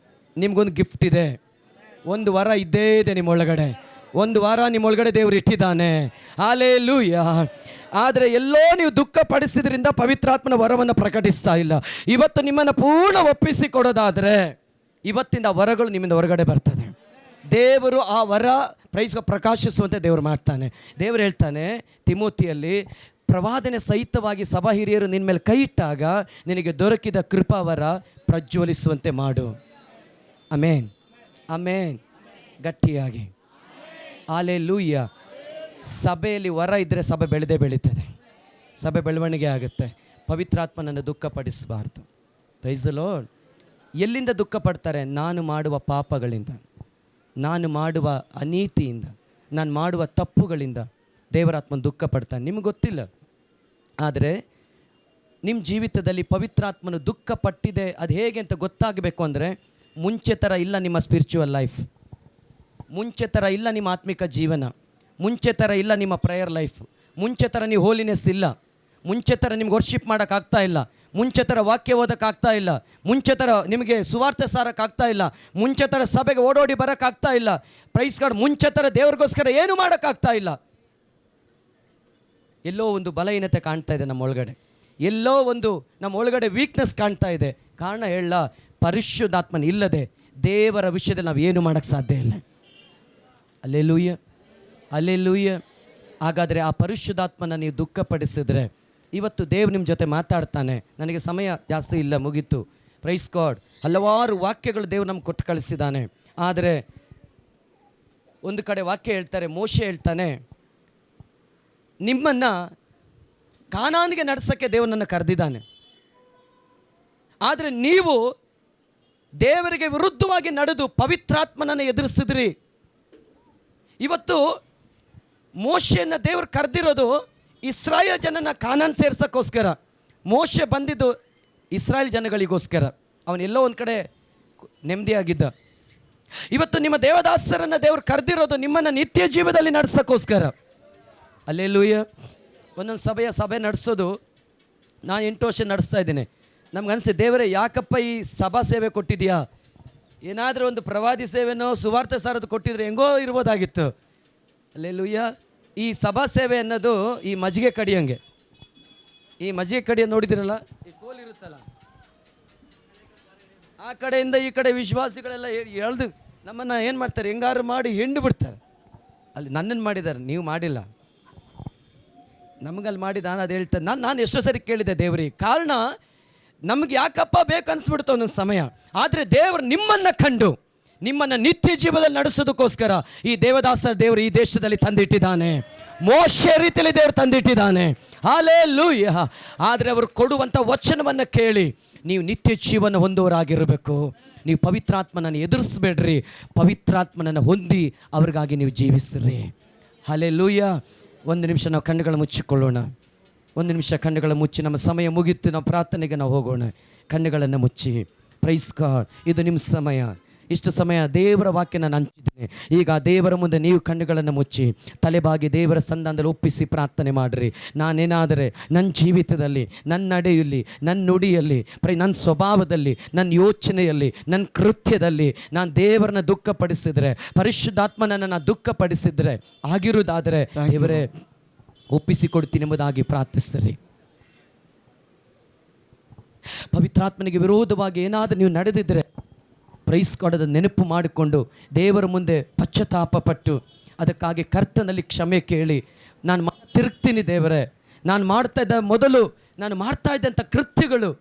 ನಿಮ್ಗೊಂದು ಗಿಫ್ಟ್ ಇದೆ, ಒಂದು ವರ ಇದ್ದೇ ಇದೆ ನಿಮ್ಮೊಳಗಡೆ. ಒಂದು ವಾರ ನಿಮ್ಮೊಳಗಡೆ ದೇವರು ಇಟ್ಟಿದ್ದಾನೆ. ಹಲ್ಲೆಲೂಯಾ. ಆದರೆ ಎಲ್ಲೋ ನೀವು ದುಃಖ ಪಡಿಸಿದ್ರಿಂದ ಪವಿತ್ರಾತ್ಮನ ವರವನ್ನು ಪ್ರಕಟಿಸ್ತಾ ಇಲ್ಲ. ಇವತ್ತು ನಿಮ್ಮನ್ನು ಪೂರ್ಣ ಒಪ್ಪಿಸಿ ಕೊಡೋದಾದರೆ ಇವತ್ತಿಂದ ವರಗಳು ನಿಮ್ಮಿಂದ ಹೊರಗಡೆ ಬರ್ತದೆ. ದೇವರು ಆ ವರ ಪ್ರಕಾಶಿಸುವಂತೆ ದೇವರು ಮಾಡ್ತಾನೆ. ದೇವರು ಹೇಳ್ತಾನೆ ತಿಮೋತಿಯಲ್ಲಿ, ಪ್ರವಾದನೆ ಸಹಿತವಾಗಿ ಸಭಾ ಹಿರಿಯರು ನಿನ್ನ ಮೇಲೆ ಕೈ ಇಟ್ಟಾಗ ನಿನಗೆ ದೊರಕಿದ ಕೃಪಾವರ ಪ್ರಜ್ವಲಿಸುವಂತೆ ಮಾಡು. Amen, amen. ಗಟ್ಟಿಯಾಗಿ ಹಲ್ಲೆಲೂಯಾ. ಸಭೆಯಲ್ಲಿ ವರ ಇದ್ದರೆ ಸಭೆ ಬೆಳೆದೇ ಬೆಳೀತದೆ, ಸಭೆ ಬೆಳವಣಿಗೆ ಆಗುತ್ತೆ. ಪವಿತ್ರಾತ್ಮನನ್ನು ದುಃಖಪಡಿಸಬಾರ್ದು. Praise the Lord. ಎಲ್ಲಿಂದ ದುಃಖ ಪಡ್ತಾರೆ? ನಾನು ಮಾಡುವ ಪಾಪಗಳಿಂದ, ನಾನು ಮಾಡುವ ಅನೀತಿಯಿಂದ, ನಾನು ಮಾಡುವ ತಪ್ಪುಗಳಿಂದ ದೇವರಾತ್ಮನ ದುಃಖ ಪಡ್ತಾನೆ. ನಿಮ್ಗೆ ಗೊತ್ತಿಲ್ಲ, ಆದರೆ ನಿಮ್ಮ ಜೀವಿತದಲ್ಲಿ ಪವಿತ್ರಾತ್ಮನು ದುಃಖ ಪಟ್ಟಿದೆ. ಅದು ಹೇಗೆ ಅಂತ ಗೊತ್ತಾಗಬೇಕು ಅಂದರೆ, ಮುಂಚೆ ಥರ ಇಲ್ಲ ನಿಮ್ಮ ಸ್ಪಿರಿಚುವಲ್ ಲೈಫ್, ಮುಂಚೆ ಥರ ಇಲ್ಲ ನಿಮ್ಮ ಆತ್ಮಿಕ ಜೀವನ, ಮುಂಚೆ ಥರ ಇಲ್ಲ ನಿಮ್ಮ ಪ್ರೇಯರ್ ಲೈಫ್, ಮುಂಚೆ ಥರ ನೀವು ಹೋಲಿನೆಸ್ ಇಲ್ಲ, ಮುಂಚೆ ಥರ ನಿಮ್ಗೆ ವರ್ಷಿಪ್ ಮಾಡೋಕ್ಕಾಗ್ತಾ ಇಲ್ಲ, ಮುಂಚೆ ಥರ ವಾಕ್ಯ ಓದೋಕ್ಕಾಗ್ತಾ ಇಲ್ಲ, ಮುಂಚೆ ಥರ ನಿಮಗೆ ಸುವಾರ್ತೆ ಸಾರೋಕ್ಕಾಗ್ತಾ ಇಲ್ಲ, ಮುಂಚೆ ಥರ ಸಭೆಗೆ ಓಡೋಡಿ ಬರೋಕ್ಕಾಗ್ತಾ ಇಲ್ಲ. Praise God. ಮುಂಚೆ ಥರ ದೇವ್ರಿಗೋಸ್ಕರ ಏನು ಮಾಡೋಕ್ಕಾಗ್ತಾ ಇಲ್ಲ. ಎಲ್ಲೋ ಒಂದು ಬಲಹೀನತೆ ಕಾಣ್ತಾ ಇದೆ ನಮ್ಮ ಒಳಗಡೆ, ಎಲ್ಲೋ ಒಂದು ನಮ್ಮ ಒಳಗಡೆ ವೀಕ್ನೆಸ್ ಕಾಣ್ತಾ ಇದೆ. ಕಾರಣ ಹೇಳ, ಪರಿಶುದ್ಧಾತ್ಮನ ಇಲ್ಲದೆ ದೇವರ ವಿಷಯದಲ್ಲಿ ನಾವು ಏನು ಮಾಡೋಕ್ಕೆ ಸಾಧ್ಯ ಇಲ್ಲ. Hallelujah, hallelujah. ಹಾಗಾದರೆ ಆ ಪರಿಶುದ್ಧಾತ್ಮನ ನೀವು ದುಃಖಪಡಿಸಿದ್ರೆ, ಇವತ್ತು ದೇವ್ರು ನಿಮ್ಮ ಜೊತೆ ಮಾತಾಡ್ತಾನೆ. ನನಗೆ ಸಮಯ ಜಾಸ್ತಿ ಇಲ್ಲ, ಮುಗೀತು. Praise God. ಹಲವಾರು ವಾಕ್ಯಗಳು ದೇವ್ರು ನಮ್ಗೆ ಕೊಟ್ಟು ಕಳಿಸಿದ್ದಾನೆ. ಆದರೆ ಒಂದು ಕಡೆ ವಾಕ್ಯ ಹೇಳ್ತಾರೆ, ಮೋಶೆ ಹೇಳ್ತಾನೆ, ನಿಮ್ಮನ್ನು ಕಾನಾನಿಗೆ ನಡೆಸೋಕ್ಕೆ ದೇವನನ್ನು ಕರೆದಿದ್ದಾನೆ, ಆದರೆ ನೀವು ದೇವರಿಗೆ ವಿರುದ್ಧವಾಗಿ ನಡೆದು ಪವಿತ್ರಾತ್ಮನನ್ನು ಎದುರಿಸಿದ್ರಿ. ಇವತ್ತು ಮೋಶೆಯನ್ನು ದೇವರು ಕರೆದಿರೋದು ಇಸ್ರಾಯೇಲ್ ಜನನ ಕಾನಾನ್ ಸೇರ್ಸೋಕ್ಕೋಸ್ಕರ. ಮೋಶೆ ಬಂದಿದ್ದು ಇಸ್ರಾಯೇಲ್ ಜನಗಳಿಗೋಸ್ಕರ. ಅವನೆಲ್ಲೋ ಒಂದು ಕಡೆ ನೆಮ್ಮದಿಯಾಗಿದ್ದ. ಇವತ್ತು ನಿಮ್ಮ ದೇವದಾಸರನ್ನು ದೇವರು ಕರೆದಿರೋದು ನಿಮ್ಮನ್ನು ನಿತ್ಯ ಜೀವದಲ್ಲಿ ನಡೆಸೋಕ್ಕೋಸ್ಕರ. ಹಲ್ಲೆಲೂಯಾ. ಒಂದೊಂದು ಸಭೆ ನಡೆಸೋದು, ನಾನು 8 ವರ್ಷ ನಡೆಸ್ತಾ ಇದ್ದೀನಿ. ನಮ್ಗೆ ಅನಿಸಿ, ದೇವರೇ ಯಾಕಪ್ಪ ಈ ಸಭಾ ಸೇವೆ ಕೊಟ್ಟಿದೆಯಾ? ಏನಾದರೂ ಒಂದು ಪ್ರವಾದಿ ಸೇವೆನೋ ಸುವಾರ್ತೆ ಸಾರದು ಕೊಟ್ಟಿದ್ರೆ ಹೆಂಗೋ ಇರ್ಬೋದಾಗಿತ್ತು. ಹಲ್ಲೆಲೂಯಾ. ಈ ಸಭಾ ಸೇವೆ ಅನ್ನೋದು ಈ ಮಜ್ಜಿಗೆ ಕಡಿಯಂಗೆ. ಈ ಮಜ್ಜಿಗೆ ಕಡಿಯ ನೋಡಿದಿರಲ್ಲ, ಈ ಕೋಲ್ ಇರುತ್ತಲ್ಲ, ಆ ಕಡೆಯಿಂದ ಈ ಕಡೆ ವಿಶ್ವಾಸಿಗಳೆಲ್ಲ ಎಳ್ದು ನಮ್ಮನ್ನು ಏನು ಮಾಡ್ತಾರೆ, ಹೆಂಗಾರು ಮಾಡಿ ಹಿಂಡು ಬಿಡ್ತಾರೆ. ಅಲ್ಲಿ ನನ್ನನ್ನು ಮಾಡಿದ್ದಾರೆ, ನೀವು ಮಾಡಿಲ್ಲ. ನಮಗಲ್ಲಿ ಮಾಡಿದ ಅದು ಹೇಳ್ತಾರೆ. ನಾನು ಎಷ್ಟೋ ಸರಿ ಕೇಳಿದೆ ದೇವರಿಗೆ. ಕಾರಣ ನಮ್ಗೆ ಯಾಕಪ್ಪ ಬೇಕು ಅನಿಸ್ಬಿಡ್ತು ಒಂದೊಂದು ಸಮಯ. ಆದರೆ ದೇವರು ನಿಮ್ಮನ್ನು ಕಂಡು ನಿಮ್ಮನ್ನು ನಿತ್ಯ ಜೀವನದಲ್ಲಿ ನಡೆಸೋದಕ್ಕೋಸ್ಕರ ಈ ದೇವರು ಈ ದೇಶದಲ್ಲಿ ತಂದಿಟ್ಟಿದ್ದಾನೆ. ಮೋಶೆ ರೀತಿಯಲ್ಲಿ ದೇವರು ತಂದಿಟ್ಟಿದ್ದಾನೆ. ಹಲ್ಲೆಲೂಯಾ. ಆದರೆ ಅವರು ಕೊಡುವಂಥ ವಚನವನ್ನು ಕೇಳಿ ನೀವು ನಿತ್ಯ ಜೀವನ ಹೊಂದೋರಾಗಿರಬೇಕು. ನೀವು ಪವಿತ್ರಾತ್ಮನನ್ನು ಎದುರಿಸಬೇಡ್ರಿ, ಪವಿತ್ರಾತ್ಮನನ್ನು ಹೊಂದಿ ಅವ್ರಿಗಾಗಿ ನೀವು ಜೀವಿಸ್ರಿ. ಹಲ್ಲೆಲೂಯಾ. ಒಂದು ನಿಮಿಷ ನಾವು ಕಣ್ಣುಗಳನ್ನು ಮುಚ್ಚಿಕೊಳ್ಳೋಣ. ಒಂದು ನಿಮಿಷ ಕಣ್ಣುಗಳ ಮುಚ್ಚಿ, ನಮ್ಮ ಸಮಯ ಮುಗಿತು, ನಾವು ಪ್ರಾರ್ಥನೆಗೆ ನಾವು ಹೋಗೋಣ. ಕಣ್ಣುಗಳನ್ನು ಮುಚ್ಚಿ. Praise God. ಇದು ನಿಮ್ಮ ಸಮಯ. ಇಷ್ಟು ಸಮಯ ದೇವರ ವಾಕ್ಯ ನಾನು ಹಂಚಿದ್ದೇನೆ. ಈಗ ದೇವರ ಮುಂದೆ ನೀವು ಕಣ್ಣುಗಳನ್ನು ಮುಚ್ಚಿ ತಲೆಬಾಗಿ ದೇವರ ಸಂಧಾನದಲ್ಲಿ ಒಪ್ಪಿಸಿ ಪ್ರಾರ್ಥನೆ ಮಾಡಿರಿ. ನಾನೇನಾದರೆ ನನ್ನ ಜೀವಿತದಲ್ಲಿ, ನನ್ನ ನಡೆಯಲ್ಲಿ, ನನ್ನ ನುಡಿಯಲ್ಲಿ, ನನ್ನ ಸ್ವಭಾವದಲ್ಲಿ, ನನ್ನ ಯೋಚನೆಯಲ್ಲಿ, ನನ್ನ ಕೃತ್ಯದಲ್ಲಿ ನಾನು ದೇವರನ್ನ ದುಃಖಪಡಿಸಿದರೆ, ಪರಿಶುದ್ಧಾತ್ಮನನ್ನು ನಾನು ದುಃಖಪಡಿಸಿದರೆ, ಆಗಿರುವುದಾದರೆ ದೇವರೇ ಒಪ್ಪಿಸಿಕೊಡ್ತೀನಿ ಎಂಬುದಾಗಿ ಪ್ರಾರ್ಥಿಸಿರಿ. ಪವಿತ್ರಾತ್ಮನಿಗೆ ವಿರೋಧವಾಗಿ ಏನಾದರೂ ನೀವು ನಡೆದಿದ್ದರೆ ಪ್ರೈಸ್ ಕೊಡೋದ ನೆನಪು ಮಾಡಿಕೊಂಡು ದೇವರ ಮುಂದೆ ಪಶ್ಚಾತ್ತಾಪ ಪಟ್ಟು ಅದಕ್ಕಾಗಿ ಕರ್ತನಲ್ಲಿ ಕ್ಷಮೆ ಕೇಳಿ, ನಾನು ತಿರುಗ್ತೀನಿ ದೇವರೇ, ನಾನು ಮಾಡ್ತಾ ಇದ್ದಂಥ ಕೃತ್ಯಗಳು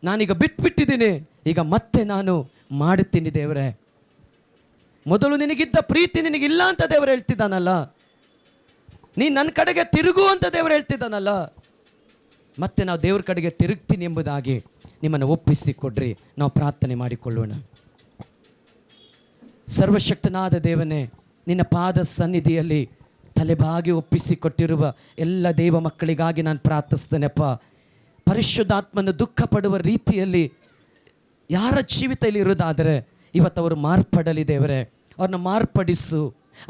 ನಾನೀಗ ಬಿಟ್ಬಿಟ್ಟಿದ್ದೀನಿ, ಈಗ ಮತ್ತೆ ನಾನು ಮಾಡುತ್ತೀನಿ ದೇವರೇ. ಮೊದಲು ನಿನಗಿದ್ದ ಪ್ರೀತಿ ನಿನಗಿಲ್ಲ ಅಂತ ದೇವರು ಹೇಳ್ತಿದ್ದಾನಲ್ಲ, ನೀನು ನನ್ನ ಕಡೆಗೆ ತಿರುಗು ಅಂತ ದೇವರು ಹೇಳ್ತಿದ್ದಾನಲ್ಲ, ಮತ್ತೆ ನಾವು ದೇವ್ರ ಕಡೆಗೆ ತಿರುಗ್ತೀನಿ ಎಂಬುದಾಗಿ ನಿಮ್ಮನ್ನು ಒಪ್ಪಿಸಿಕೊಡ್ರಿ. ನಾವು ಪ್ರಾರ್ಥನೆ ಮಾಡಿಕೊಳ್ಳೋಣ. ಸರ್ವಶಕ್ತನಾದ ದೇವನೇ, ನಿನ್ನ ಪಾದ ಸನ್ನಿಧಿಯಲ್ಲಿ ತಲೆಬಾಗಿ ಒಪ್ಪಿಸಿಕೊಟ್ಟಿರುವ ಎಲ್ಲ ದೇವ ಮಕ್ಕಳಿಗಾಗಿ ನಾನು ಪ್ರಾರ್ಥಿಸ್ತೇನೆಪ್ಪ. ಪರಿಶುದ್ಧಾತ್ಮನ ದುಃಖ ಪಡುವ ರೀತಿಯಲ್ಲಿ ಯಾರ ಜೀವಿತದಲ್ಲಿ ಇರೋದಾದರೆ ಇವತ್ತು ಅವರು ಮಾರ್ಪಡಲಿ ದೇವರೇ. ಅವ್ರನ್ನ ಮಾರ್ಪಡಿಸು.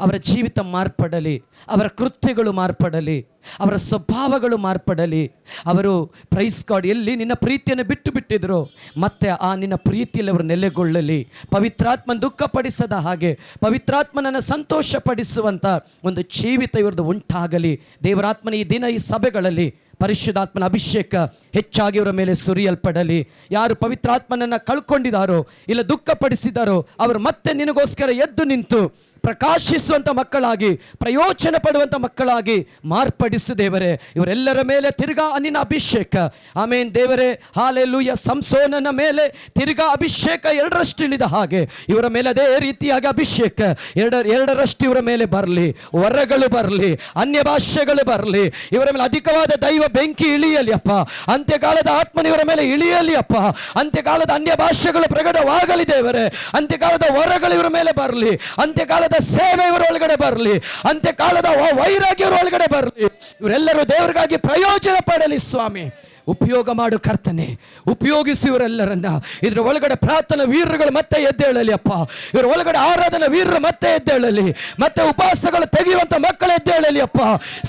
ಅವರ ಜೀವಿತ ಮಾರ್ಪಡಲಿ, ಅವರ ಕೃತ್ಯಗಳು ಮಾರ್ಪಡಲಿ, ಅವರ ಸ್ವಭಾವಗಳು ಮಾರ್ಪಡಲಿ. ಅವರು ಪ್ರೈಸ್ ಗಾಡ್ ಎಲ್ಲಿ ನಿನ್ನ ಪ್ರೀತಿಯನ್ನು ಬಿಟ್ಟಿದ್ರು ಮತ್ತೆ ಆ ನಿನ್ನ ಪ್ರೀತಿಯಲ್ಲಿ ಅವರು ನೆಲೆಗೊಳ್ಳಲಿ. ಪವಿತ್ರಾತ್ಮನ ದುಃಖಪಡಿಸದ ಹಾಗೆ ಪವಿತ್ರಾತ್ಮನನ್ನು ಸಂತೋಷಪಡಿಸುವಂಥ ಒಂದು ಜೀವಿತ ಇವ್ರದ್ದು ಉಂಟಾಗಲಿ. ದೇವರಾತ್ಮನ ಈ ದಿನ ಈ ಸಭೆಗಳಲ್ಲಿ ಪರಿಶುದ್ಧಾತ್ಮನ ಅಭಿಷೇಕ ಹೆಚ್ಚಾಗಿ ಇವರ ಮೇಲೆ ಸುರಿಯಲ್ಪಡಲಿ. ಯಾರು ಪವಿತ್ರಾತ್ಮನನ್ನು ಕಳ್ಕೊಂಡಿದ್ದಾರೋ ಇಲ್ಲ ದುಃಖಪಡಿಸಿದಾರೋ ಅವರು ಮತ್ತೆ ನಿನಗೋಸ್ಕರ ಎದ್ದು ನಿಂತು ಪ್ರಕಾಶಿಸುವಂಥ ಮಕ್ಕಳಾಗಿ, ಪ್ರಯೋಜನ ಪಡುವಂಥ ಮಕ್ಕಳಾಗಿ ಮಾರ್ಪಡಿಸು ದೇವರೇ. ಇವರೆಲ್ಲರ ಮೇಲೆ ತಿರ್ಗಾ ನಿನ್ನ ಅಭಿಷೇಕ. ಆಮೇನ್ ದೇವರೇ, ಹಾಲೆಲೂಯ. ಸಂಸೋನನ ಮೇಲೆ ತಿರ್ಗಾ ಅಭಿಷೇಕ 2ರಷ್ಟು ಇಳಿದ ಹಾಗೆ ಇವರ ಮೇಲೆ ಅದೇ ರೀತಿಯಾಗಿ ಅಭಿಷೇಕ 2ರಷ್ಟು ಇವರ ಮೇಲೆ ಬರಲಿ. ವರಗಳು ಬರಲಿ, ಅನ್ಯ ಭಾಷೆಗಳು ಬರಲಿ. ಇವರ ಮೇಲೆ ಅಧಿಕವಾದ ದೈವ ಬೆಂಕಿ ಇಳಿಯಲಿ ಅಪ್ಪ. ಅಂತ್ಯಕಾಲದ ಆತ್ಮನ ಇವರ ಮೇಲೆ ಇಳಿಯಲಿ ಅಪ್ಪ. ಅಂತ್ಯಕಾಲದ ಅನ್ಯ ಭಾಷೆಗಳು ಪ್ರಕಟವಾಗಲಿ ದೇವರೇ. ಅಂತ್ಯಕಾಲದ ವರಗಳು ಇವರ ಮೇಲೆ ಬರಲಿ. ಅಂತ್ಯಕಾಲದ ಸೇವೆ ಇವರ ಒಳಗಡೆ ಬರಲಿ. ಅಂತ್ಯಕಾಲದ ವೈರಾಗ್ಯ ಇವರ ಒಳಗಡೆ ಬರಲಿ. ಇವರೆಲ್ಲರೂ ದೇವರಿಗಾಗಿ ಪ್ರಯೋಜನ ಪಡಲಿ ಸ್ವಾಮಿ. ಉಪಯೋಗ ಮಾಡು ಕರ್ತನೆ, ಉಪಯೋಗಿಸಿ ಇವರೆಲ್ಲರನ್ನ. ಇದರ ಒಳಗಡೆ ಪ್ರಾರ್ಥನಾ ವೀರರುಗಳು ಮತ್ತೆ ಎದ್ದೇಳಲಿ ಅಪ್ಪ. ಇವರ ಒಳಗಡೆ ಆರಾಧನಾ ವೀರರು ಮತ್ತೆ ಎದ್ದೇಳಲಿ. ಮತ್ತೆ ಉಪವಾಸಗಳು ತೆಗೆಯುವಂತ ಮಕ್ಕಳು ಎದ್ದೇಳಲಿ ಅಪ್ಪ.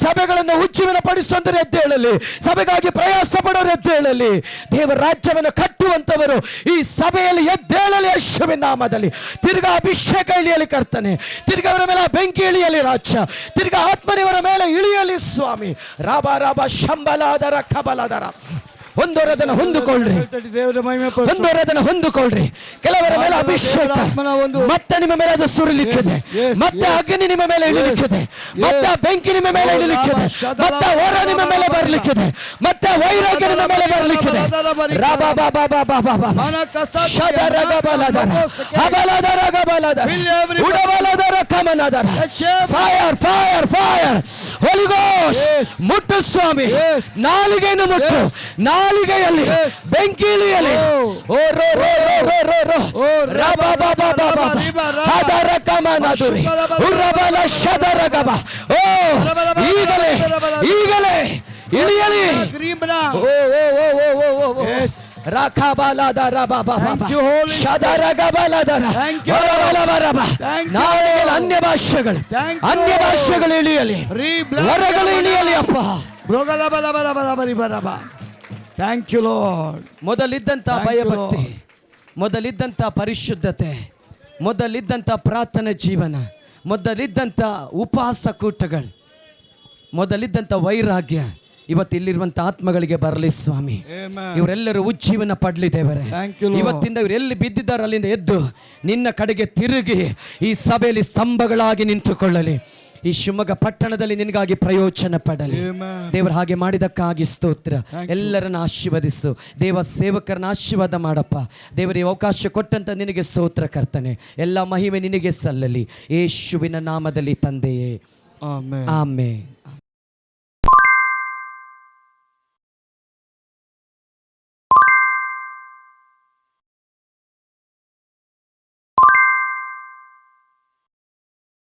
ಸಭೆಗಳನ್ನು ಉಜ್ಜೀವನ ಪಡಿಸುವಂತರು ಎದ್ದೇಳಲಿ. ಸಭೆಗಾಗಿ ಪ್ರಯಾಸ ಪಡೋರು ಎದ್ದೇಳಲಿ. ದೇವರ ರಾಜ್ಯವನ್ನು ಕಟ್ಟುವಂತವರು ಈ ಸಭೆಯಲ್ಲಿ ಎದ್ದೇಳಲಿ ಯೇಸುವಿನ ನಾಮದಲ್ಲಿ. ತಿರ್ಗಾ ಅಭಿಷೇಕ ಇಳಿಯಲಿ ಕರ್ತನೆ. ತಿರ್ಗಾ ಅವರ ಮೇಲೆ ಬೆಂಕಿ ಇಳಿಯಲಿ ರಾಜ. ತಿರ್ಗಾ ಆತ್ಮನಿವರ ಮೇಲೆ ಇಳಿಯಲಿ ಸ್ವಾಮಿ. ರಾಬ ರಾಬ ಶಂಬಲಾದರ ಕಬಲಾದರ. ಹೊಂದೋರದನ್ನು ಹೊಂದಿಕೊಳ್ಳ್ರಿ, ಹೊಂದೋರದನ್ನು ಹೊಂದಿಕೊಳ್ಳ್ರಿ. ಕೆಲವರ ಮೇಲೆ ಅಭಿಷೇಕ ಮತ್ತೆ ನಿಮ್ಮ ಮೇಲೆ ಅದು ಸುರಿಲಿಕ್ಕಿದೆ. ಮತ್ತೆ ಅಗ್ನಿ ನಿಮ್ಮ ಮೇಲೆ ಇಳಿಲಿಕ್ಕಿದೆ. ಮತ್ತೆ ಬೆಂಕಿ ನಿಮ್ಮ ಮೇಲೆ ಇಳಿಲಿಕ್ಕಿದೆ. ಮತ್ತೆ ಹೊರ ನಿಮ್ಮ ಮೇಲೆ ಬರಲಿಕ್ಕಿದೆ. ಮತ್ತೆ ವೈರಾಗ್ಯ ನಿಮ್ಮ ಮೇಲೆ ಬರಲಿಕ್ಕಿದೆ. Fire fire fire Holy Ghost. ಮುಟ್ಟು ಸ್ವಾಮಿ, ನಾಲಿಗೆಯನ್ನು ಮುಟ್ಟು. ನಾಲಿಗೆಯಲ್ಲಿ ಬೆಂಕಿ ಇಳಿಯಲಿ. ಓ ರೋ ರೋ ರೋ ರೋ ರೋ ರೋ ರಬ ಬ ಬ ಬ ಹದರ ಕಮನದುರಿ ಉರಬಲ ಶದರ ಗಬ. ಓ ಈಗಲೇ ಈಗಲೇ ಇಳಿಯಲಿ. ಓ ಓ ಓ ಓ ಓ ಓ ರಾಖಬಲದರ ಬ ಬ ಬ ಶದರಗಬಲದರ ವರಬಲಬರಬ. ನಾಲಿಗೆಯಲ್ಲಿ ಅನ್ಯ ಭಾಷೆಗಳು, ಅನ್ಯ ಭಾಷೆಗಳು ಇಳಿಯಲಿ. ವರಗಳು ಇಳಿಯಲಿ ಅಪ್ಪ. Thank you Lord. ಮೊದಲಿದ್ದಂಥ ಭಯಭಕ್ತಿ, ಮೊದಲಿದ್ದಂಥ ಪರಿಶುದ್ಧತೆ, ಮೊದಲಿದ್ದಂಥ ಪ್ರಾರ್ಥನಾ ಜೀವನ, ಮೊದಲಿದ್ದಂಥ ಉಪವಾಸ ಕೂಟಗಳು, ಮೊದಲಿದ್ದಂಥ ವೈರಾಗ್ಯ ಇವತ್ತು ಇಲ್ಲಿರುವಂಥ ಆತ್ಮಗಳಿಗೆ ಬರಲಿ ಸ್ವಾಮಿ. ಇವರೆಲ್ಲರೂ ಉಜ್ಜೀವನ ಪಡಲಿ ದೇವರೇ. ಇವತ್ತಿಂದ ಇವರೆಲ್ಲಿ ಬಿದ್ದಿದ್ದಾರೆ ಅಲ್ಲಿಂದ ಎದ್ದು ನಿನ್ನ ಕಡೆಗೆ ತಿರುಗಿ ಈ ಸಭೆಯಲ್ಲಿ ಸ್ತಂಭಗಳಾಗಿ ನಿಂತುಕೊಳ್ಳಲಿ. ಈ ಶಿವಮೊಗ್ಗ ಪಟ್ಟಣದಲ್ಲಿ ನಿನಗಾಗಿ ಪ್ರಯೋಜನ ಪಡಲಿ ದೇವರು. ಹಾಗೆ ಮಾಡಿದಕ್ಕಾಗಿ ಸ್ತೋತ್ರ. ಎಲ್ಲರನ್ನ ಆಶೀರ್ವದಿಸು ದೇವ. ಸೇವಕರನ್ನ ಆಶೀರ್ವಾದ ಮಾಡಪ್ಪ ದೇವರಿಗೆ ಅವಕಾಶ ಕೊಟ್ಟಂತ ನಿನಗೆ ಸ್ತೋತ್ರ ಕರ್ತನೆ. ಎಲ್ಲ ಮಹಿಮೆ ನಿನಗೆ ಸಲ್ಲಲಿ ಯೇಸುವಿನ ನಾಮದಲ್ಲಿ ತಂದೆಯೇ, ಆಮೆನ್.